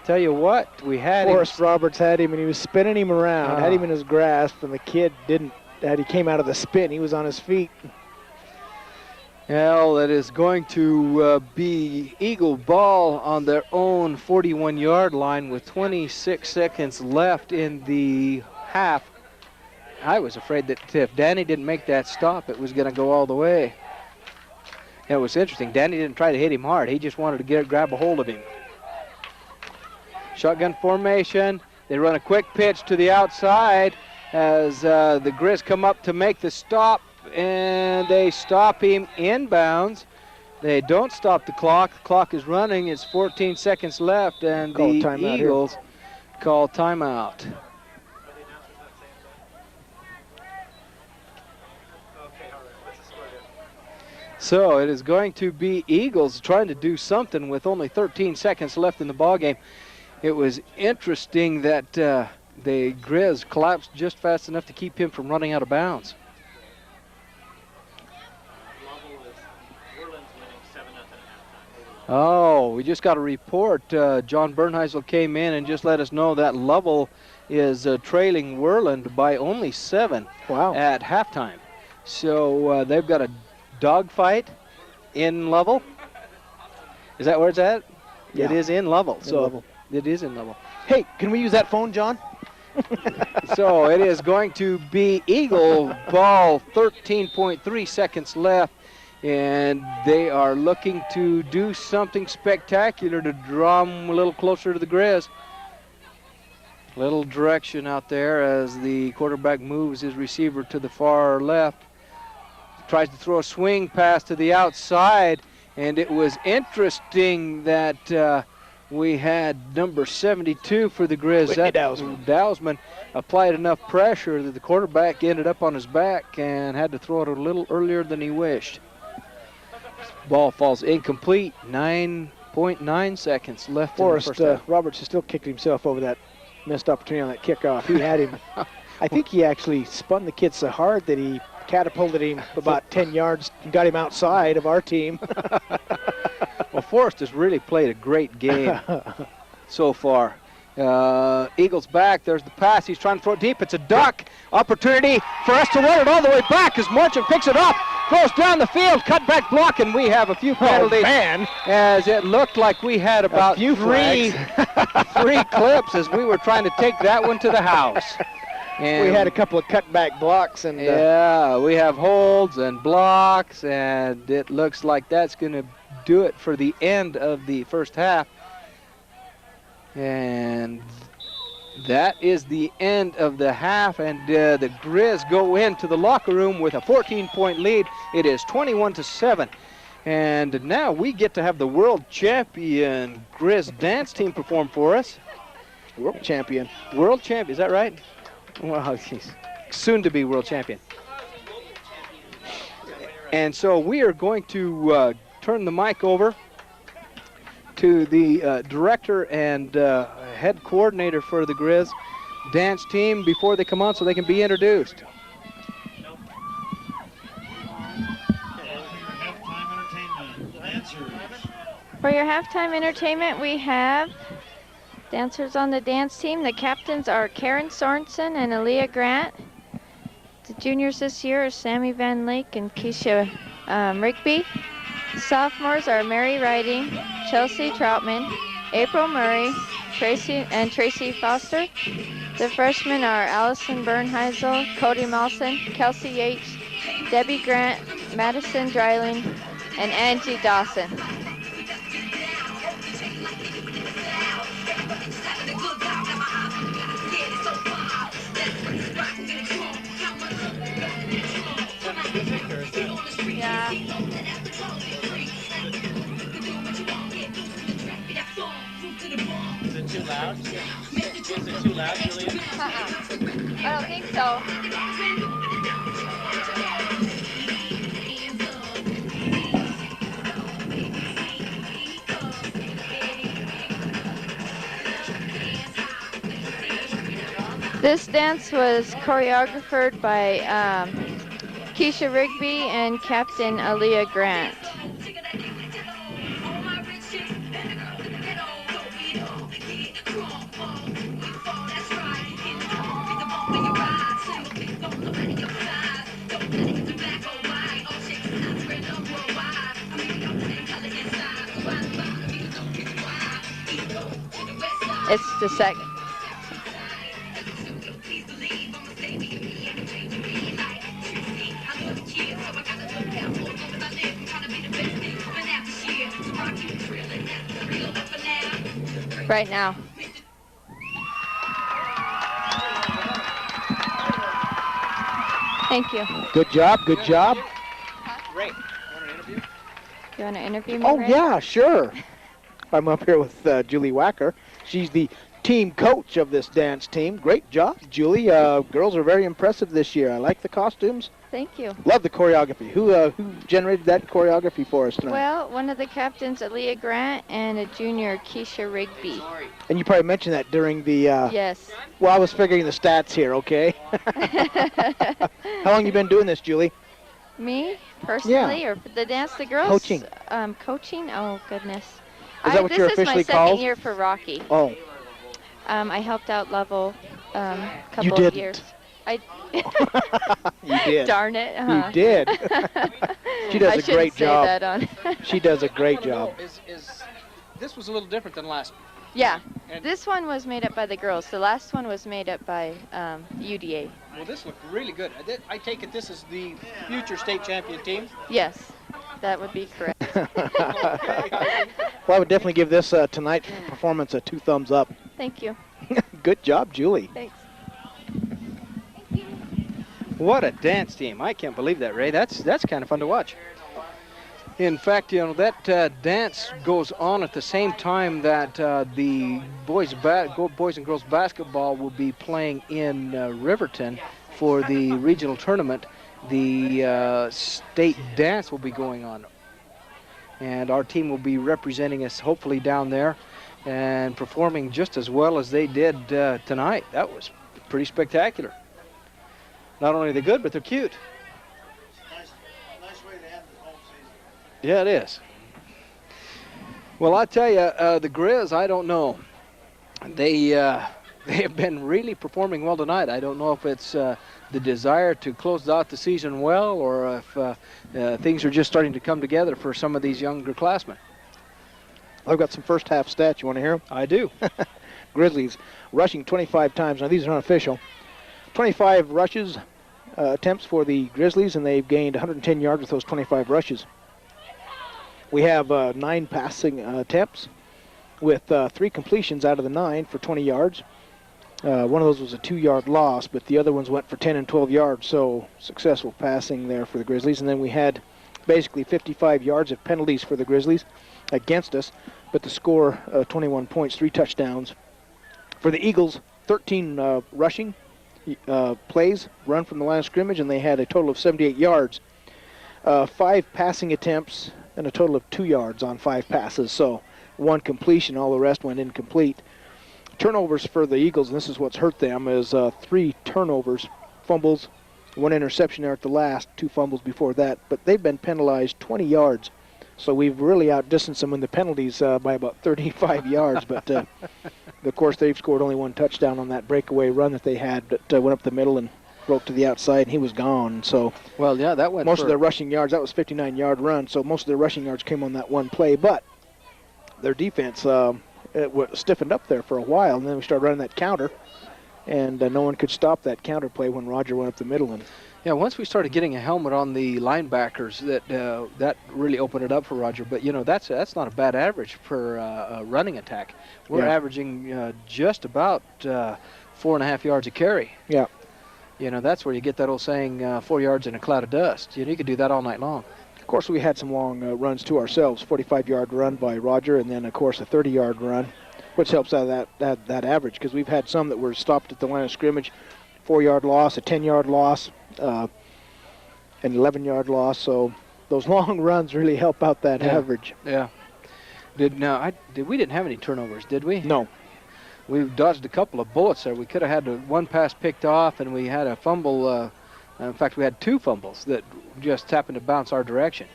Tell you what, we had Forrest Roberts had him, and he was spinning him around, had him in his grasp, and the kid didn't. He came out of the spin. He was on his feet. Well, it is going to be Eagle ball on their own 41-yard line with 26 seconds left in the half. I was afraid that if Danny didn't make that stop, it was going to go all the way. It was interesting. Danny didn't try to hit him hard. He just wanted to grab a hold of him. Shotgun formation. They run a quick pitch to the outside as the Grizz come up to make the stop, and they stop him inbounds. They don't stop the clock. The clock is running. It's 14 seconds left, and the Eagles call timeout. So it is going to be Eagles trying to do something with only 13 seconds left in the ballgame. It was interesting that the Grizz collapsed just fast enough to keep him from running out of bounds. Oh, we just got a report. John Bernheisel came in and just let us know that Lovell is trailing Worland by only 7 at halftime. So they've got a dogfight in Lovell. Is that where it's at? Yeah. It is in Lovell. Lovell. It is in Lovell. Hey, can we use that phone, John? So it is going to be Eagle ball, 13.3 seconds left. And they are looking to do something spectacular to draw them a little closer to the Grizz. Little direction out there as the quarterback moves his receiver to the far left. Tries to throw a swing pass to the outside. And it was interesting that we had number 72 for the Grizz. That Dowsman applied enough pressure that the quarterback ended up on his back and had to throw it a little earlier than he wished. Ball falls incomplete. 9.9 seconds left. Forrest Roberts has still kicked himself over that missed opportunity on that kickoff. He had him. I think he actually spun the kid so hard that he catapulted him about 10 yards and got him outside of our team. Well, Forrest has really played a great game so far. Eagles back. There's the pass. He's trying to throw it deep. It's a duck opportunity for us to run it all the way back as Marchant picks it up, throws down the field, cut back block, and we have a few penalties. As it looked like we had about three clips as we were trying to take that one to the house. And we had a couple of cutback blocks. And yeah, we have holds and blocks, and it looks like that's going to do it for the end of the first half. And that is the end of the half, and the Grizz go into the locker room with a 14-point lead. It is 21-7. And now we get to have the world champion Grizz dance team perform for us. World champion. World champion, is that right? Well, he's soon to be world champion. And so we are going to turn the mic over to the director and head coordinator for the Grizz dance team before they come on so they can be introduced. For your halftime entertainment, we have dancers on the dance team. The captains are Karen Sorensen and Aaliyah Grant. The juniors this year are Sammy Van Lake and Keisha Rigby. Sophomores are Mary Riding, Chelsea Troutman, April Murray, Tracy Foster. The freshmen are Allison Bernheisel, Cody Malson, Kelsey Yates, Debbie Grant, Madison Dryling, and Angie Dawson. Yeah. Is it too loud? Is it too loud, Julia? I don't think so. This dance was choreographed by Keisha Rigby and Captain Aaliyah Grant. It's the second. Right now. Thank you. Good job, good job. Ray, you want an interview? You want to interview me? Oh, Ray? yeah, sure. I'm up here with Julie Wacker. She's the team coach of this dance team. Great job, Julie. Girls are very impressive this year. I like the costumes. Thank you. Love the choreography. Who generated that choreography for us tonight? Well, one of the captains, Aaliyah Grant, and a junior, Keisha Rigby. And you probably mentioned that during the... Yes. Well, I was figuring the stats here, okay? How long you been doing this, Julie? Me, personally, Yeah. or for the dance, the girls? Coaching. Coaching? Oh, goodness. Is that what you're officially This is my called? second year for Rocky. Oh, I helped out level couple You of didn't. years. I you did. Darn it. You did. She does I a shouldn't great say job. that on. She does a great job. This was a little different than last Yeah. And- This one was made up by the girls. The last one was made up by UDA. Well, this looked really good. I take it this is the future state champion team? Yes, that would be correct. Well, I would definitely give this tonight's performance a 2 thumbs up. Thank you. Good job, Julie. Thanks. What a dance team. I can't believe that, Ray. That's kind of fun to watch. In fact, you know, that dance goes on at the same time that the boys and girls basketball will be playing in Riverton for the regional tournament. The state dance will be going on. And our team will be representing us hopefully down there and performing just as well as they did tonight. That was pretty spectacular. Not only are they good, but they're cute. Nice way to end the whole season. Yeah, it is. Well, I tell you, the Grizz, I don't know. They have been really performing well tonight. I don't know if it's the desire to close out the season well, or if things are just starting to come together for some of these younger classmen. I've got some first half stats. You want to hear them? I do. Grizzlies rushing 25 times. Now, these are unofficial. 25 rushes, attempts for the Grizzlies, and they've gained 110 yards with those 25 rushes. We have 9 passing attempts with 3 completions out of the 9 for 20 yards. One of those was a 2-yard loss, but the other ones went for 10 and 12 yards, so successful passing there for the Grizzlies. And then we had basically 55 yards of penalties for the Grizzlies against us, but the score 21 points, 3 touchdowns. For the Eagles, 13 rushing plays run from the line of scrimmage, and they had a total of 78 yards. 5 passing attempts and a total of 2 yards on 5 passes, so 1 completion, all the rest went incomplete. Turnovers for the Eagles, and this is what's hurt them, is 3 turnovers, fumbles, 1 interception there at the last, 2 fumbles before that, but they've been penalized 20 yards, so we've really outdistanced them in the penalties by about 35 yards, but of course they've scored only 1 touchdown on that breakaway run that they had that went up the middle and broke to the outside, and he was gone. So, well, yeah, that went most of their rushing yards, that was 59-yard run, so most of their rushing yards came on that 1 play, but their defense stiffened up there for a while, and then we started running that counter, and no one could stop that counter play when Roger went up the middle. And yeah, once we started getting a helmet on the linebackers, that really opened it up for Roger. But you know, that's not a bad average for a running attack. We're averaging just about 4.5 yards a carry. Yeah. You know, that's where you get that old saying, 4 yards in a cloud of dust. You know, you could do that all night long. Of course, we had some long runs to ourselves, 45-yard run by Roger, and then, of course, a 30-yard run, which helps out of that average, because we've had some that were stopped at the line of scrimmage, 4-yard loss, a 10-yard loss, an 11-yard loss, so those long runs really help out that average. Yeah. We didn't have any turnovers, did we? No. We dodged a couple of bullets there. We could have had 1 pass picked off, and we had a fumble. In fact, we had 2 fumbles that just happened to bounce our direction.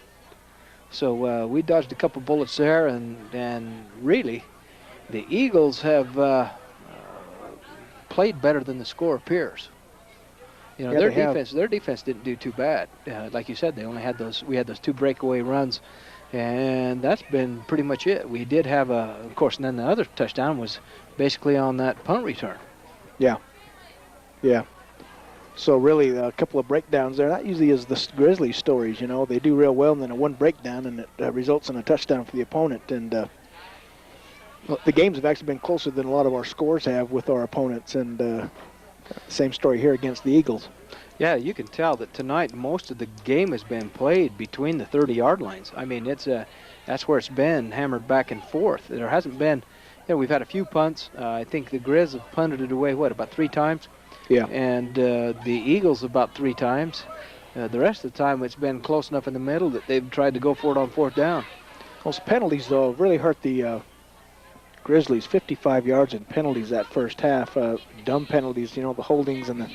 So we dodged a couple bullets there, and really, the Eagles have played better than the score appears. You know, their defense didn't do too bad. Like you said, they only had we had those 2 breakaway runs, and that's been pretty much it. We did have of course, and then the other touchdown was basically on that punt return. Yeah. Yeah. So really, a couple of breakdowns there. That usually is the Grizzlies stories, you know. They do real well, and then a 1 breakdown, and it results in a touchdown for the opponent. And the games have actually been closer than a lot of our scores have with our opponents, and same story here against the Eagles. Yeah, you can tell that tonight most of the game has been played between the 30-yard lines. I mean, that's where it's been hammered back and forth. There hasn't been, we've had a few punts. I think the Grizz have punted it away, about 3 times? Yeah. And the Eagles about 3 times. The rest of the time it's been close enough in the middle that they've tried to go for it on 4th down. Those penalties, though, really hurt the Grizzlies. 55 yards in penalties that first half. Dumb penalties, the holdings and the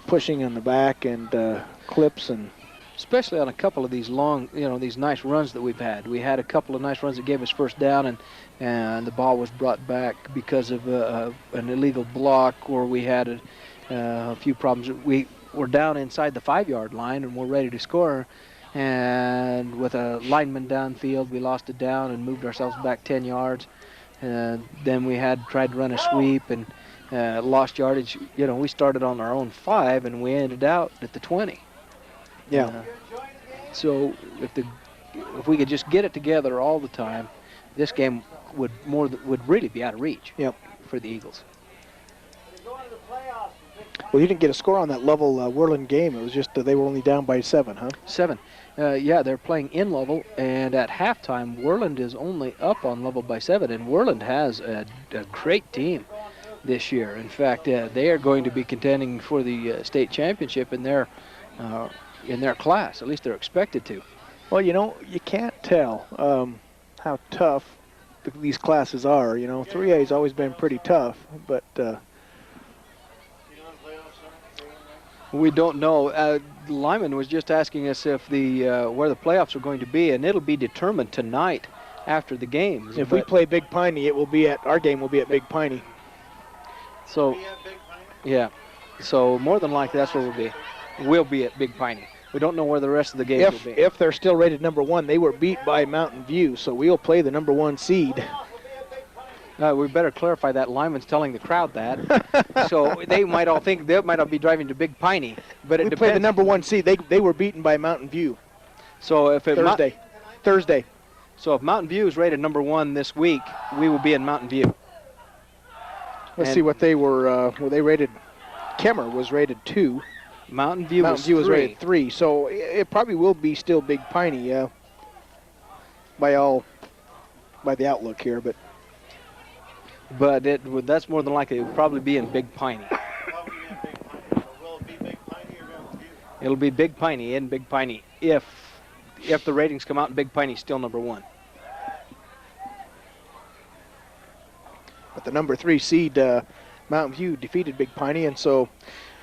pushing in the back and clips, and especially on a couple of these long, these nice runs that we've had. We had a couple of nice runs that gave us 1st down, and the ball was brought back because of an illegal block, or we had a few problems. We were down inside the 5-yard line and we're ready to score, and with a lineman downfield, we lost it down and moved ourselves back 10 yards. Then we had tried to run a sweep and lost yardage. You know, we started on our own 5 and we ended out at the 20. Yeah. So if we could just get it together all the time, this game would really be out of reach. Yep. For the Eagles. Well, you didn't get a score on that Lovell Worland game. It was just they were only down by 7, huh? 7. Yeah, they're playing in Lovell, and at halftime, Worland is only up on Lovell by 7, and Worland has a great team this year. In fact, they are going to be contending for the state championship in their class. At least they're expected to. Well, you know, you can't tell how tough these classes are. You know, 3A has always been pretty tough, but we don't know. Lyman was just asking us if where the playoffs are going to be, and it'll be determined tonight after the games. If we play Big Piney, our game will be at Big Piney. So, yeah. So more than likely, that's where we'll be. We'll be at Big Piney. We don't know where the rest of the games will be. If they're still rated number 1, they were beat by Mountain View, so we'll play the number 1 seed. We better clarify that. Lyman's telling the crowd that. So they might all think they might all be driving to Big Piney. But it we depends. play the number 1 seed. They were beaten by Mountain View. So if Thursday. So if Mountain View is rated number 1 this week, we will be in Mountain View. Let's see what they were. Were they rated? Kemmer was rated 2. Mountain View was rated 3. So it probably will be still Big Piney. By the outlook here, but that's more than likely. It will probably be in Big Piney. Will it be Big Piney or Mountain View? It'll be Big Piney in Big Piney if the ratings come out and Big Piney's still number 1. But the number 3 seed, Mountain View, defeated Big Piney, and so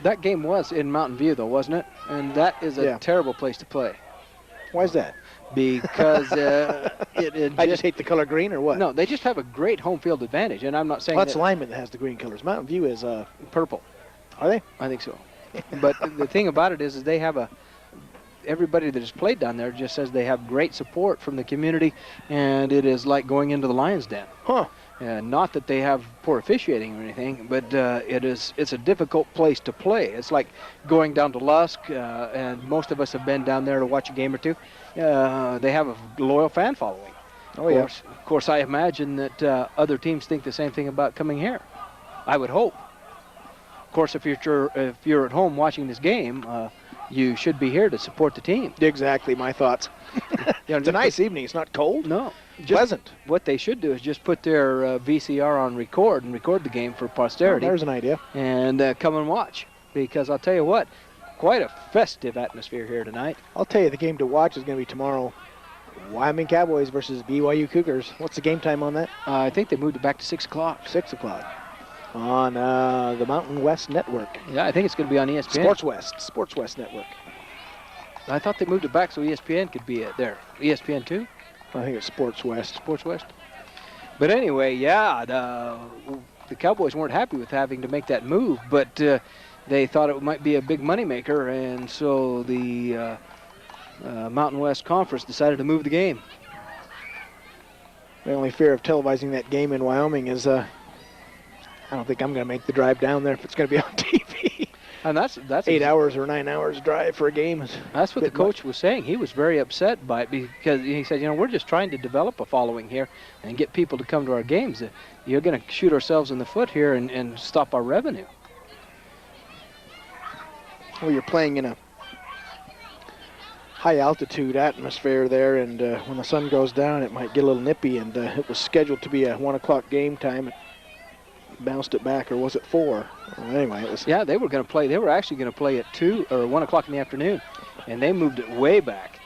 that game was in Mountain View, though, wasn't it? And that is a terrible place to play. Why is that? Because I just hate the color green, or what? No, they just have a great home field advantage, and I'm not saying that's Lyman that has the green colors. Mountain View is purple. Are they? I think so. But the thing about it is they have everybody that has played down there just says they have great support from the community, and it is like going into the Lions Den. Huh. Not that they have poor officiating or anything, but it's a difficult place to play. It's like going down to Lusk, and most of us have been down there to watch a game or two. They have a loyal fan following. Oh, yeah. Of course, I imagine that other teams think the same thing about coming here. I would hope. Of course, if you're at home watching this game, you should be here to support the team. Exactly, my thoughts. It's a nice evening. It's not cold. No. Pleasant. What they should do is just put their VCR on record and record the game for posterity. There's an idea. And come and watch. Because I'll tell you what, quite a festive atmosphere here tonight. I'll tell you, the game to watch is going to be tomorrow. Wyoming Cowboys versus BYU Cougars. What's the game time on that? I think they moved it back to 6 o'clock. 6 o'clock. On the Mountain West Network. Yeah, I think it's going to be on ESPN. Sports West Network. I thought they moved it back so ESPN could be there. ESPN 2? I think it's Sports West. Sports West. But anyway, yeah, the Cowboys weren't happy with having to make that move, but they thought it might be a big moneymaker, and so the Mountain West Conference decided to move the game. The only fear of televising that game in Wyoming is I don't think I'm going to make the drive down there if it's going to be on TV. And that's 8 hours or 9 hours drive for a game. That's what the coach was saying. He was very upset by it because he said, we're just trying to develop a following here and get people to come to our games. You're going to shoot ourselves in the foot here and stop our revenue. Well, you're playing in a high altitude atmosphere there, and when the sun goes down, it might get a little nippy. And it was scheduled to be a 1 o'clock game time. Bounced it back, or was it 4? Well, anyway, it was. Yeah, they were going to play. They were actually going to play at 2 or 1 o'clock in the afternoon, and they moved it way back.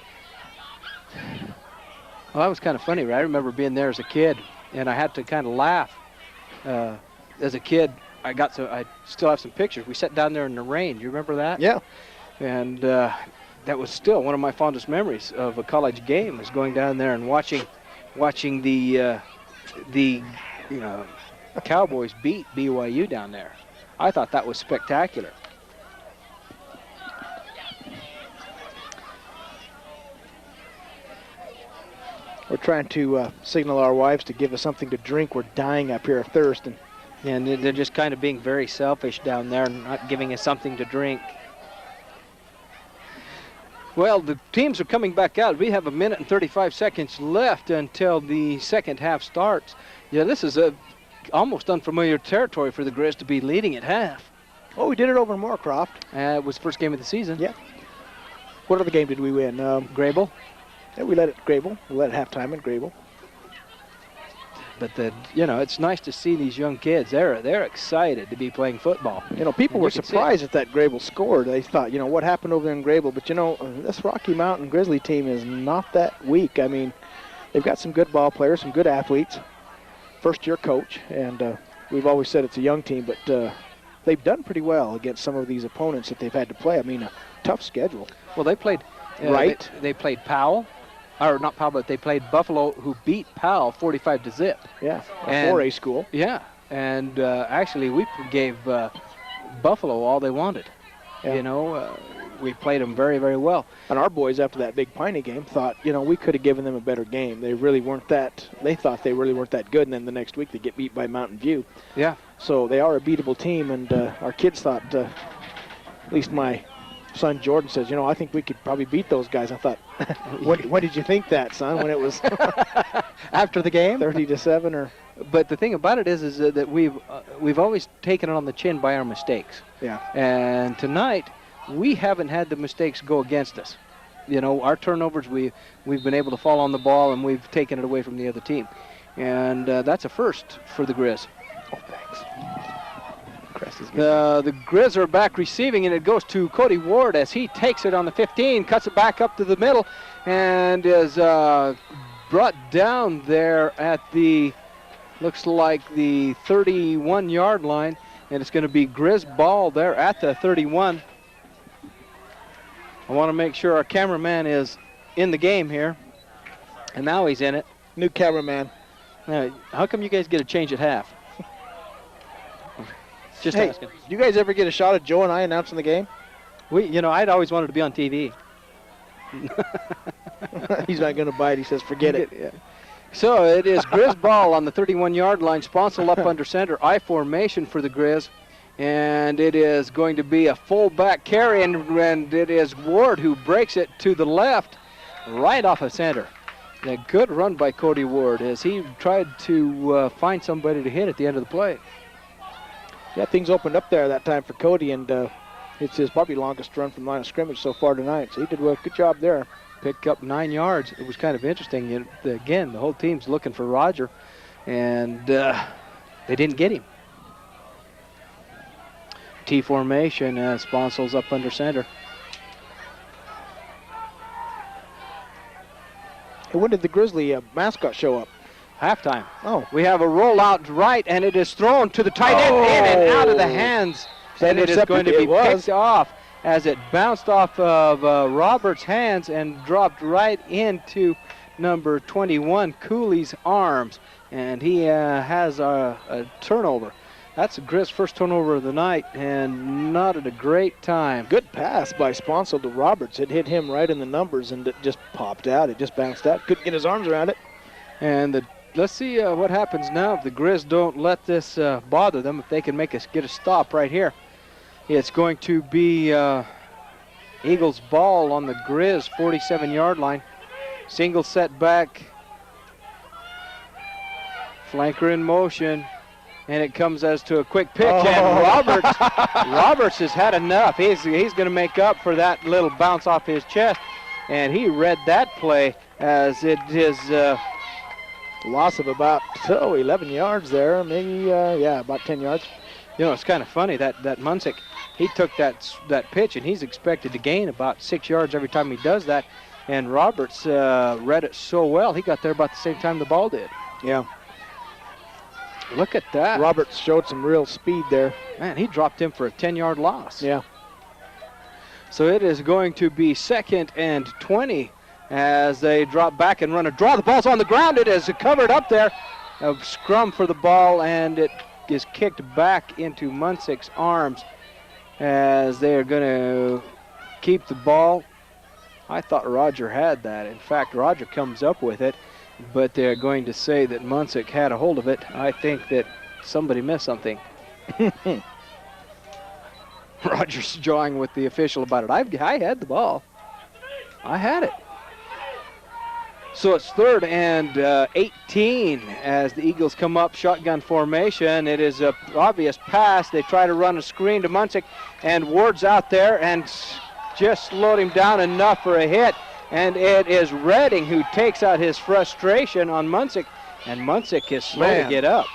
Well, that was kind of funny, right? I remember being there as a kid, and I had to kind of laugh. As a kid, I still have some pictures. We sat down there in the rain. Do you remember that? Yeah. And that was still one of my fondest memories of a college game, is going down there and watching the Cowboys beat BYU down there. I thought that was spectacular. We're trying to signal our wives to give us something to drink. We're dying up here of thirst. And they're just kind of being very selfish down there, not giving us something to drink. Well, the teams are coming back out. We have 1 minute and 35 seconds left until the second half starts. Yeah, this is a almost unfamiliar territory for the Grizz to be leading at half. Oh, we did it over in Moorcroft. It was the first game of the season. Yeah. What other game did we win? Grable. Yeah, we led at Grable. We led at halftime at Grable. But it's nice to see these young kids. They're excited to be playing football. People were surprised at that Grable score. They thought, what happened over there in Grable? But this Rocky Mountain Grizzly team is not that weak. I mean, they've got some good ball players, some good athletes. First-year coach, and we've always said it's a young team, but they've done pretty well against some of these opponents that they've had to play. I mean, a tough schedule. Well, they played Right. They played Powell. Or not Powell, but they played Buffalo, who beat Powell 45-0. Yeah, a And- 4A school. Yeah, and actually we gave Buffalo all they wanted. Yeah. We played them very, very well. And our boys, after that Big Piney game, thought, we could have given them a better game. They really weren't that, they thought they really weren't that good, and then the next week they get beat by Mountain View. Yeah. So they are a beatable team, and our kids thought, at least my son Jordan says, I think we could probably beat those guys. I thought, when did you think that, son? When it was After the game? 30-7 or? But the thing about it is that we've always taken it on the chin by our mistakes. Yeah. And tonight, we haven't had the mistakes go against us. Our turnovers, we've been able to fall on the ball, and we've taken it away from the other team. And that's a first for the Grizz. Oh, thanks. The Grizz are back receiving, and it goes to Cody Ward as he takes it on the 15, cuts it back up to the middle, and is brought down there at looks like the 31-yard line, and it's going to be Grizz ball there at the 31. I want to make sure our cameraman is in the game here, and now he's in it. New cameraman. How come you guys get a change at half? Just Hey, asking. you guys ever get a shot at Joe and I announcing the game? I'd always wanted to be on TV. He's not going to bite. He says, forget it. Yeah. So it is Grizz ball on the 31-yard line. Sponsel up under center. I formation for the Grizz. And it is going to be a fullback carry, and it is Ward who breaks it to the left, right off of center. And a good run by Cody Ward as he tried to find somebody to hit at the end of the play. Yeah, things opened up there that time for Cody, and it's his probably longest run from line of scrimmage so far tonight. So he did a good job there. Picked up 9 yards. It was kind of interesting. Again, the whole team's looking for Roger, and they didn't get him. T formation, Sponsel's up under center. And when did the Grizzly mascot show up? Halftime. Oh. We have a rollout right, and it is thrown to the tight end, in and out of the hands. And it is going to be picked off as it bounced off of Roberts' hands and dropped right into number 21, Cooley's arms. And he has a turnover. That's the Grizz first turnover of the night, and not at a great time. Good pass by Sponsel to Roberts. It hit him right in the numbers, and it just popped out. It just bounced out. Couldn't get his arms around it. And let's see what happens now if the Grizz don't let this bother them, if they can get a stop right here. It's going to be Eagles ball on the Grizz 47-yard line. Single set back. Flanker in motion. And it comes as to a quick pitch, and Roberts has had enough. He's going to make up for that little bounce off his chest, and he read that play as it is loss of about 11 yards there, maybe about 10 yards. It's kind of funny that Munsick, he took that pitch, and he's expected to gain about 6 yards every time he does that, and Roberts read it so well, he got there about the same time the ball did. Yeah. Look at that. Roberts showed some real speed there. Man, he dropped him for a 10-yard loss. Yeah. So it is going to be 2nd and 20 as they drop back and run a draw. The ball's on the ground. It is covered up there. A scrum for the ball, and it is kicked back into Munsick's arms as they are going to keep the ball. I thought Roger had that. In fact, Roger comes up with it, but they're going to say that Munsick had a hold of it. I think that somebody missed something. Rogers jawing with the official about it. I had the ball. I had it. So it's 3rd and 18 as the Eagles come up shotgun formation. It is an obvious pass. They try to run a screen to Munsick, and Ward's out there and just slowed him down enough for a hit. And it is Redding who takes out his frustration on Munsick, and Munsick is slow to get up.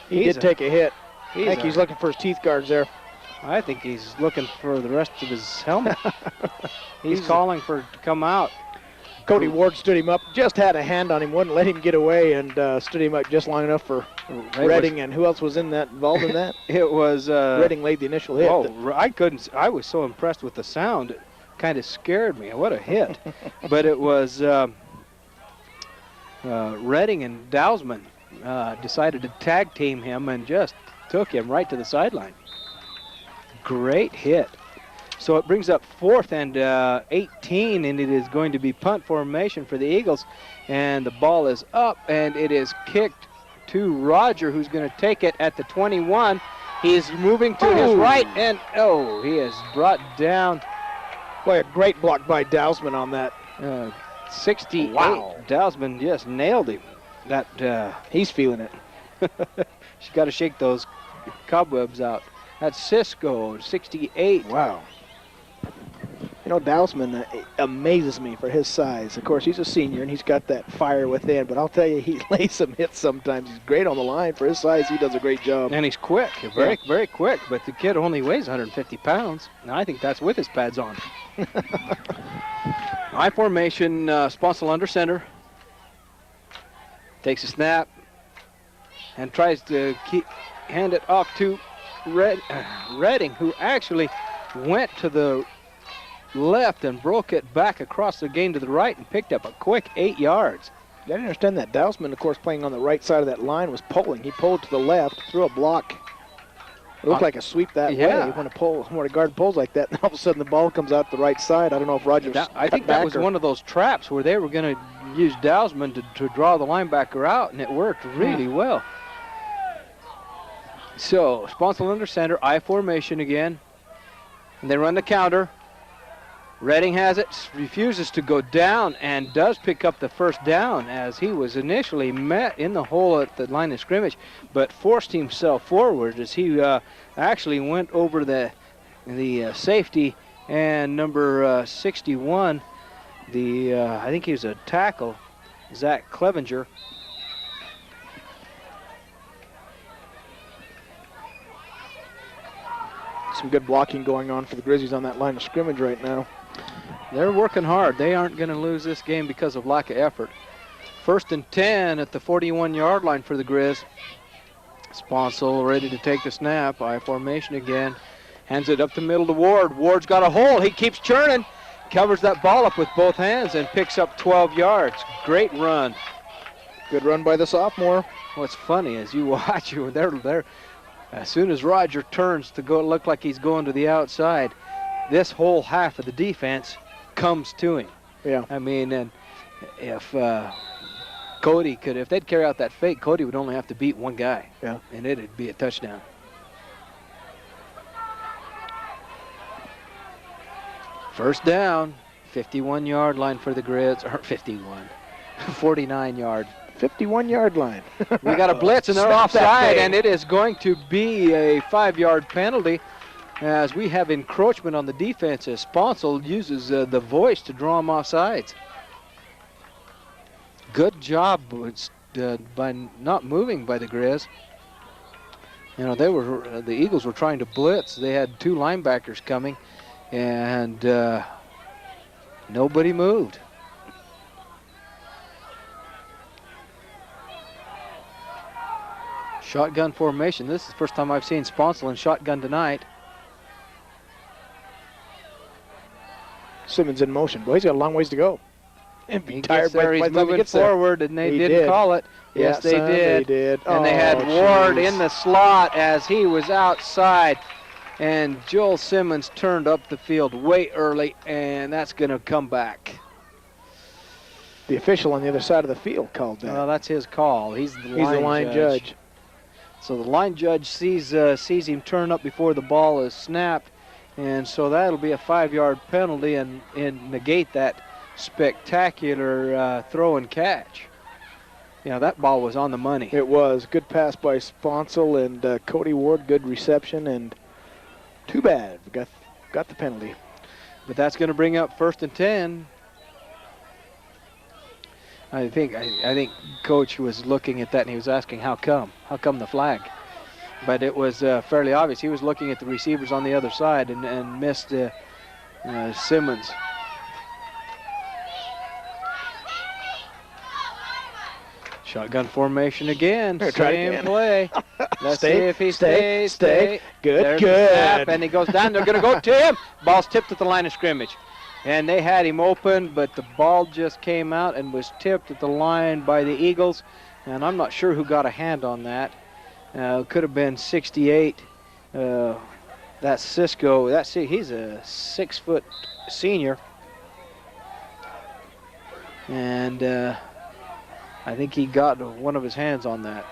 He did take a hit. I think he's looking for his teeth guards there. I think he's looking for the rest of his helmet. He's calling for it to come out. Cody Ward stood him up, just had a hand on him, wouldn't let him get away, and stood him up just long enough for Redding. And who else was involved in that? It was Redding laid the initial hit. Oh, I was so impressed with the sound. It kind of scared me. What a hit. But it was Redding and Dousman decided to tag team him and just took him right to the sideline. Great hit. So it brings up 4th and 18, and it is going to be punt formation for the Eagles. And the ball is up, and it is kicked to Roger, who's going to take it at the 21. He's moving to his right, and he is brought down. Boy, a great block by Dousman on that. 68. Wow. Dousman just nailed him. He's feeling it. She's got to shake those cobwebs out. That's Cisco, 68. Wow. You know, Dousman amazes me for his size. Of course, he's a senior, and he's got that fire within, but I'll tell you, he lays some hits sometimes. He's great on the line. For his size, he does a great job. And he's quick, very quick, but the kid only weighs 150 pounds, and I think that's with his pads on. I formation, Sponsel under center. Takes a snap and tries to hand it off to Redding, who actually went to the left and broke it back across the game to the right and picked up a quick 8 yards. I didn't understand that. Dousman, of course, playing on the right side of that line, was pulling. He pulled to the left, threw a block. It looked like a sweep that way. When a guard pulls like that, and all of a sudden the ball comes out the right side. I don't know if Rogers. I think that was one of those traps where they were going to use Dousman to draw the linebacker out, and it worked really well. So, Sponsel under center, I formation again. And they run the counter. Redding has it, refuses to go down, and does pick up the first down as he was initially met in the hole at the line of scrimmage, but forced himself forward as he actually went over the safety, and number 61, I think he was a tackle, Zach Clevenger. Some good blocking going on for the Grizzlies on that line of scrimmage right now. They're working hard. They aren't going to lose this game because of lack of effort. 1st and 10 at the 41-yard line for the Grizz. Sponsel ready to take the snap. I formation again. Hands it up the middle to Ward. Ward's got a hole. He keeps churning. Covers that ball up with both hands and picks up 12 yards. Great run. Good run by the sophomore. What's funny is you watch, they're as soon as Roger turns to go look like he's going to the outside, this whole half of the defense comes to him. Yeah. I mean, and if Cody could, if they'd carry out that fake, Cody would only have to beat one guy. Yeah. And it'd be a touchdown. First down, 51-yard line for the Grizz, or 49-yard. 51-yard line. We got a blitz and they're offside, and it is going to be a 5-yard penalty as we have encroachment on the defense as Sponsel uses the voice to draw him offsides. Good job by not moving by the Grizz. You know, the Eagles were trying to blitz. They had 2 linebackers coming, and nobody moved. Shotgun formation. This is the first time I've seen Sponsel in shotgun tonight. Simmons in motion. Boy, he's got a long ways to go. And be tired by he's the time he moving gets there. forward, and they didn't call it. Yes, they did. They did. And they had Ward in the slot as he was outside. And Joel Simmons turned up the field way early, and that's going to come back. The official on the other side of the field called that. Well, that's his call. He's the line judge. So the line judge sees him turn up before the ball is snapped, and so that'll be a 5-yard penalty and negate that spectacular throw and catch. Yeah, that ball was on the money. It was. Good pass by Sponsel and Cody Ward. Good reception, and too bad. We got the penalty. But that's going to bring up 1st and 10. I think Coach was looking at that and he was asking how come the flag, but it was fairly obvious. He was looking at the receivers on the other side and missed Simmons. Shotgun formation again. Same play. Let's see if he stays. Good, There's good. The snap, and he goes down. They're going to go to him. Ball's tipped at the line of scrimmage. And they had him open, but the ball just came out and was tipped at the line by the Eagles. And I'm not sure who got a hand on that. Could have been 68. That's Cisco. He's a 6-foot senior. And I think he got one of his hands on that.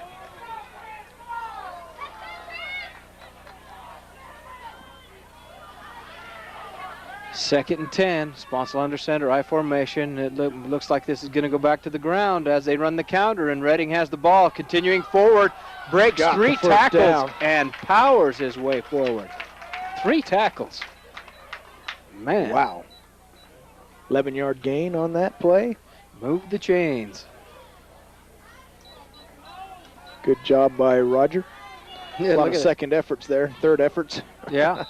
Second and 10, Sponsel under center, I formation. It looks like this is going to go back to the ground as they run the counter, and Redding has the ball, continuing forward, breaks 3 tackles, down. And powers his way forward. 3 tackles. Man. Wow. 11-yard gain on that play. Move the chains. Good job by Roger. Yeah, a lot of second efforts there, third efforts. Yeah.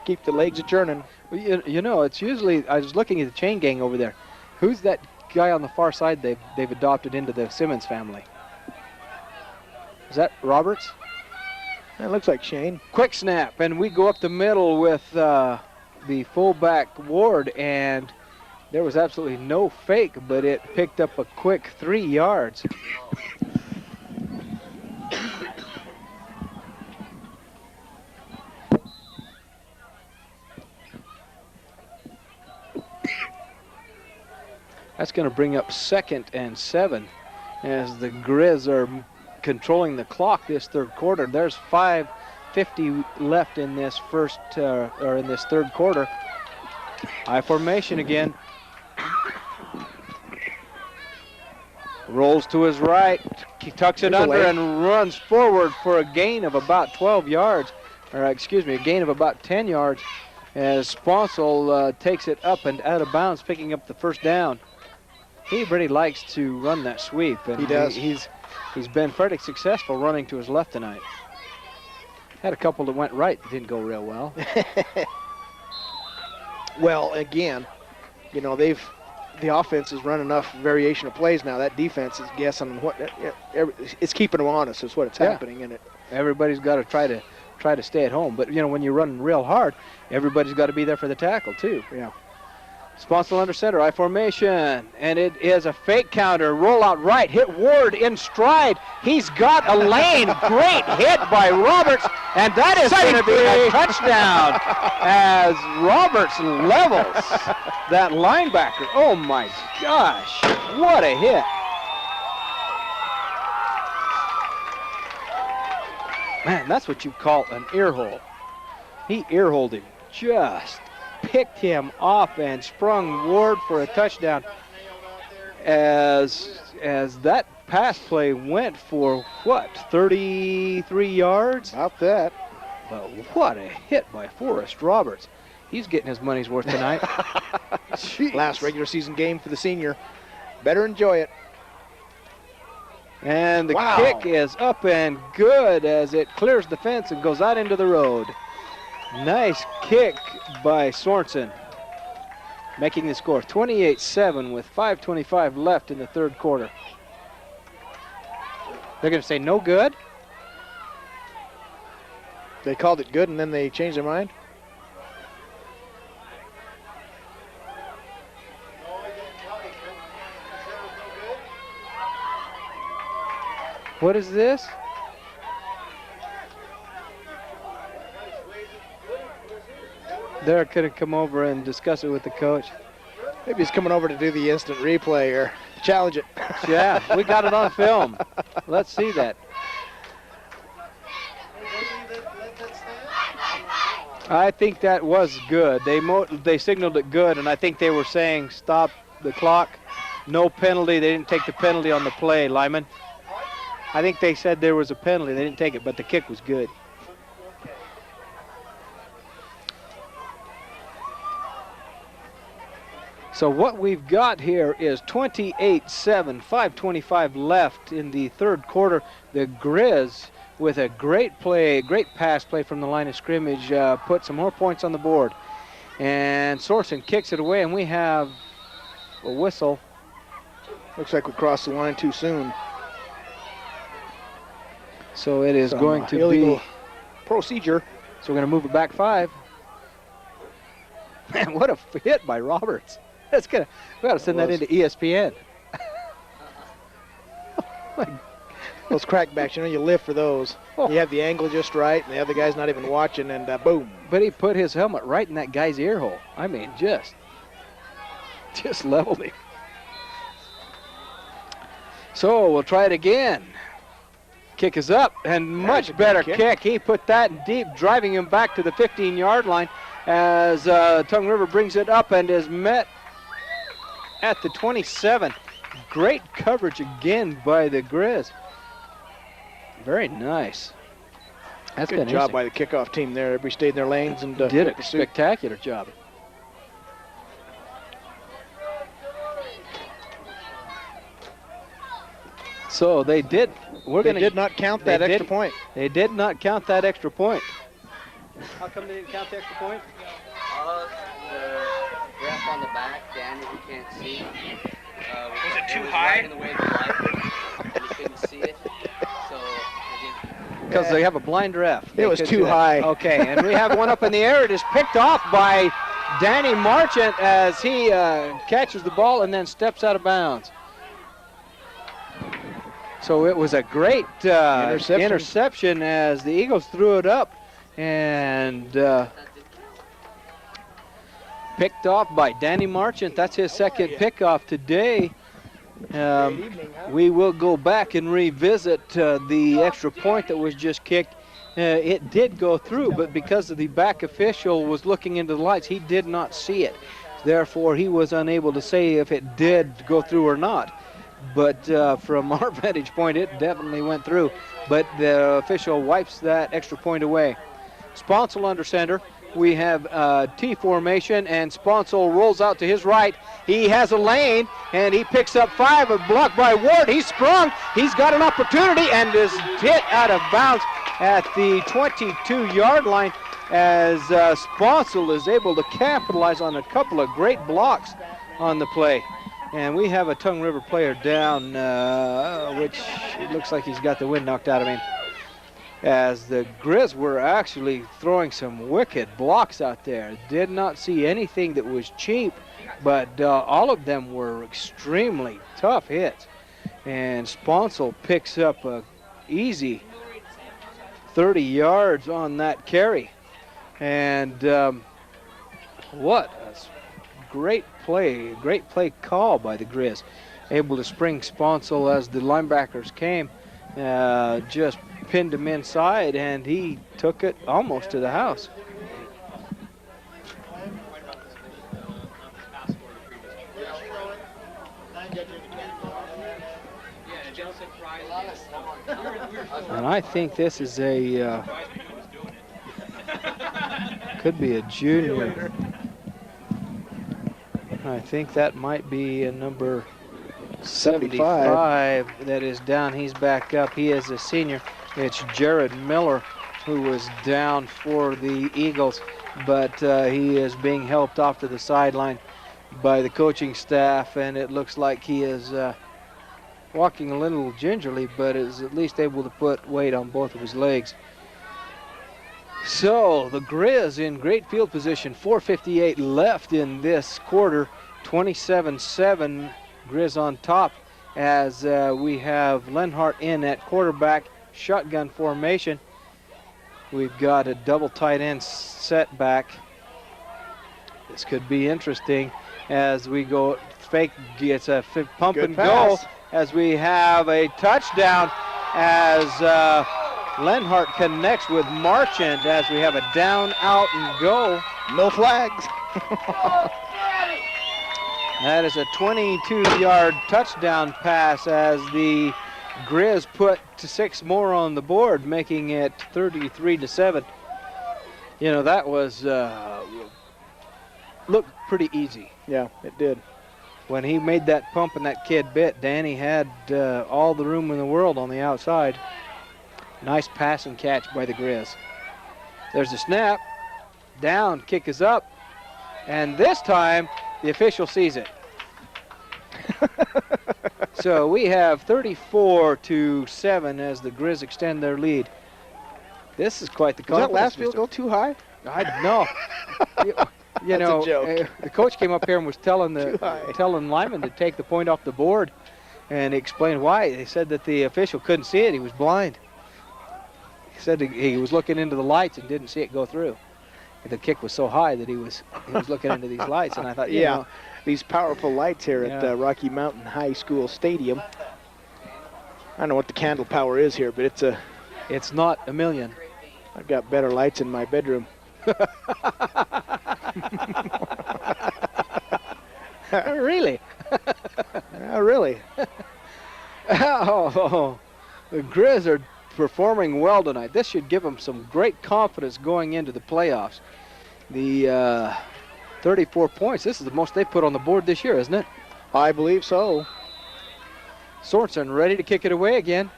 Keep the legs a-churning. Well, you know, it's usually, I was looking at the chain gang over there. Who's that guy on the far side they've adopted into the Simmons family? Is that Roberts? That looks like Shane. Quick snap, and we go up the middle with the fullback Ward, and there was absolutely no fake, but it picked up a quick 3 yards. That's going to bring up 2nd and 7 as the Grizz are controlling the clock this third quarter. There's 5:50 left in this in this third quarter. I formation again. Rolls to his right, he tucks it under and runs forward for a gain of about 12 yards, or excuse me, a gain of about 10 yards as Sponsel takes it up and out of bounds, picking up the first down. He really likes to run that sweep, and he does. He's been fairly successful running to his left tonight. Had a couple that went right that didn't go real well. Well, again, you know, the offense has run enough variation of plays now. That defense is guessing what it's keeping them honest. Is what it's happening in it. Everybody's got to try to stay at home, but you know, when you're running real hard, everybody's got to be there for the tackle too. Yeah. Sponsel under center, I formation, and it is a fake counter, roll out right, hit Ward in stride. He's got a lane, great hit by Roberts, and that is going to be a touchdown as Roberts levels that linebacker. Oh my gosh, what a hit. Man, that's what you call an ear hole. He ear-holed him, just picked him off and sprung Ward for a touchdown as that pass play went for, what, 33 yards? About that. But what a hit by Forrest Roberts. He's getting his money's worth tonight. Last regular season game for the senior. Better enjoy it. And the kick is up and good as it clears the fence and goes out into the road. Nice kick by Sorensen, making the score 28-7 with 5:25 left in the third quarter. They're going to say no good. They called it good and then they changed their mind. What is this? They're going to come over and discuss it with the coach. Maybe he's coming over to do the instant replay or challenge it. Yeah, we got it on film. Let's see that. I think that was good. They signaled it good, and I think they were saying stop the clock, no penalty. They didn't take the penalty on the play, Lyman. I think they said there was a penalty. They didn't take it, but the kick was good. So what we've got here is 28-7, 5:25 left in the third quarter. The Grizz, with a great play, great pass play from the line of scrimmage, put some more points on the board. And Sorensen kicks it away, and we have a whistle. Looks like we crossed the line too soon. So it is going to illegal be procedure. So we're going to move it back 5. Man, what a hit by Roberts. We got to send that into ESPN. Those crackbacks, you live for those. Oh. You have the angle just right, and the other guy's not even watching, and boom. But he put his helmet right in that guy's ear hole. I mean, just leveled him. So we'll try it again. Kick is up, and much better kick. He put that in deep, driving him back to the 15-yard line as Tongue River brings it up and is met at the 27. Great coverage again by the Grizz. Very nice. That's good job by the kickoff team there. Everybody stayed in their lanes and did a spectacular job. So they did. They did not count that extra point. They did not count that extra point. How come they didn't count the extra point? The graph on the back, Dan, if you can't see. Was it too high? In the way of the light, you couldn't see it. So because they have a blind ref. It was too high. Okay, and we have one up in the air. It is picked off by Danny Marchant as he catches the ball and then steps out of bounds. So it was a great interception as the Eagles threw it up and picked off by Danny Marchant. That's his second pickoff today. We will go back and revisit the extra point that was just kicked. It did go through, but because of the back official was looking into the lights, he did not see it. Therefore, he was unable to say if it did go through or not. But from our vantage point, it definitely went through. But the official wipes that extra point away. Sponsel under center. We have T formation, and Sponsel rolls out to his right. He has a lane, and he picks up 5, a block by Ward. He's sprung. He's got an opportunity and is hit out of bounds at the 22-yard line as Sponsel is able to capitalize on a couple of great blocks on the play. And we have a Tongue River player down, which it looks like he's got the wind knocked out of him. As the Grizz were actually throwing some wicked blocks out there. Did not see anything that was cheap, but all of them were extremely tough hits. And Sponsel picks up a easy 30 yards on that carry. And what a great play call by the Grizz. Able to spring Sponsel as the linebackers came, just pinned him inside, and he took it almost to the house. And I think this is a could be a junior. I think that might be a number 75 that is down. He's back up. He is a senior. It's Jared Miller who was down for the Eagles, but he is being helped off to the sideline by the coaching staff, and it looks like he is walking a little gingerly, but is at least able to put weight on both of his legs. So the Grizz in great field position, 4:58 left in this quarter, 27-7, Grizz on top as we have Lenhart in at quarterback, shotgun formation. We've got a double tight end set back This could be interesting as we go. Fake gets a pump Good and pass. go as we have a touchdown as Lenhart connects with Marchand as we have a down, out, and go. No flags. That is a 22-yard touchdown pass as the Grizz put 6 more on the board, making it 33-7. You know, that was looked pretty easy. Yeah, it did. When he made that pump and that kid bit, Danny had all the room in the world on the outside. Nice pass and catch by the Grizz. There's a snap. Down, kick is up. And this time, the official sees it. So we have 34-7 as the Grizz extend their lead. This is quite the Was that confidence. last field goal too high? I know. You That's know, a joke. the coach came up here and was telling Too high. Lyman to take the point off the board, and he explained why. They said that the official couldn't see it; he was blind. He said he was looking into the lights and didn't see it go through. The kick was so high that he was looking into these lights, and I thought, you know, these powerful lights here at Rocky Mountain High School Stadium. I don't know what the candle power is here, but it's not a million. I've got better lights in my bedroom. Really? Really? Oh, the Grizz are performing well tonight. This should give them some great confidence going into the playoffs. The 34 points, this is the most they've put on the board this year, isn't it? I believe so. Sorensen ready to kick it away again.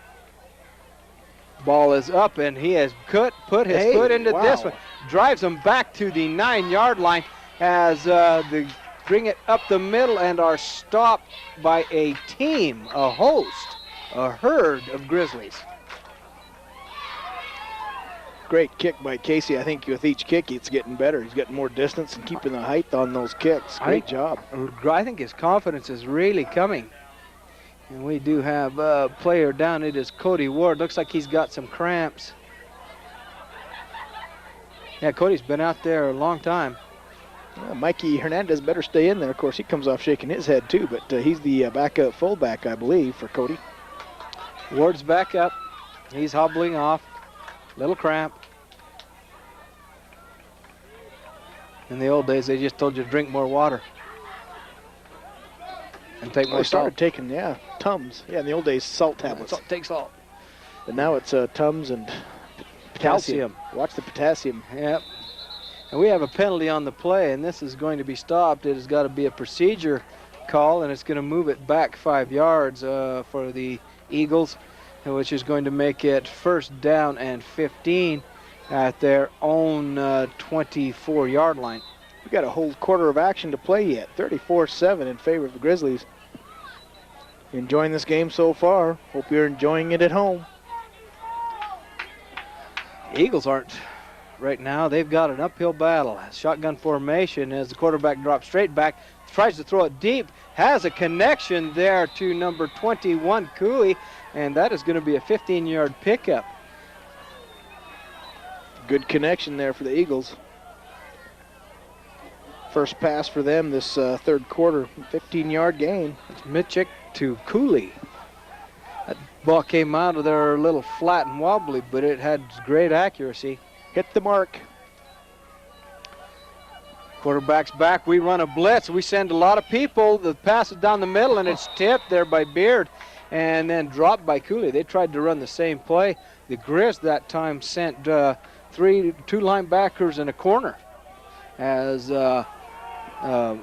Ball is up, and he has put his foot into this one. Drives them back to the 9-yard line as they bring it up the middle and are stopped by a team, a host, a herd of Grizzlies. Great kick by Casey. I think with each kick, it's getting better. He's getting more distance and keeping the height on those kicks. Great job. I think his confidence is really coming. And we do have a player down. It is Cody Ward. Looks like he's got some cramps. Yeah, Cody's been out there a long time. Mikey Hernandez better stay in there. Of course, he comes off shaking his head too, but he's the backup fullback, I believe, for Cody. Ward's back up. He's hobbling off. Little cramp. In the old days, they just told you to drink more water. And take more They started salt. taking, Tums. Yeah, in the old days, salt tablets. Take salt. But now it's Tums and potassium. Watch the potassium. Yep. And we have a penalty on the play, and this is going to be stopped. It has got to be a procedure call, and it's going to move it back 5 yards for the Eagles, which is going to make it first down and 15 at their own 24-yard line. We got a whole quarter of action to play yet. 34-7 in favor of the Grizzlies. Enjoying this game so far. Hope you're enjoying it at home. Eagles aren't right now. They've got an uphill battle. Shotgun formation as the quarterback drops straight back, tries to throw it deep, has a connection there to number 21, Cowley, and that is going to be a 15-yard pickup. Good connection there for the Eagles. First pass for them this third quarter, 15-yard gain. It's Mitchick to Cowley. That ball came out of there a little flat and wobbly, but it had great accuracy. Hit the mark. Quarterback's back. We run a blitz. We send a lot of people. The pass is down the middle, and it's tipped there by Beard and then dropped by Cowley. They tried to run the same play. The Grizz that time sent two linebackers in a corner as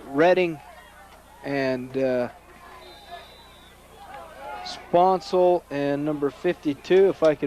Redding and Sponsel and number 52, if I could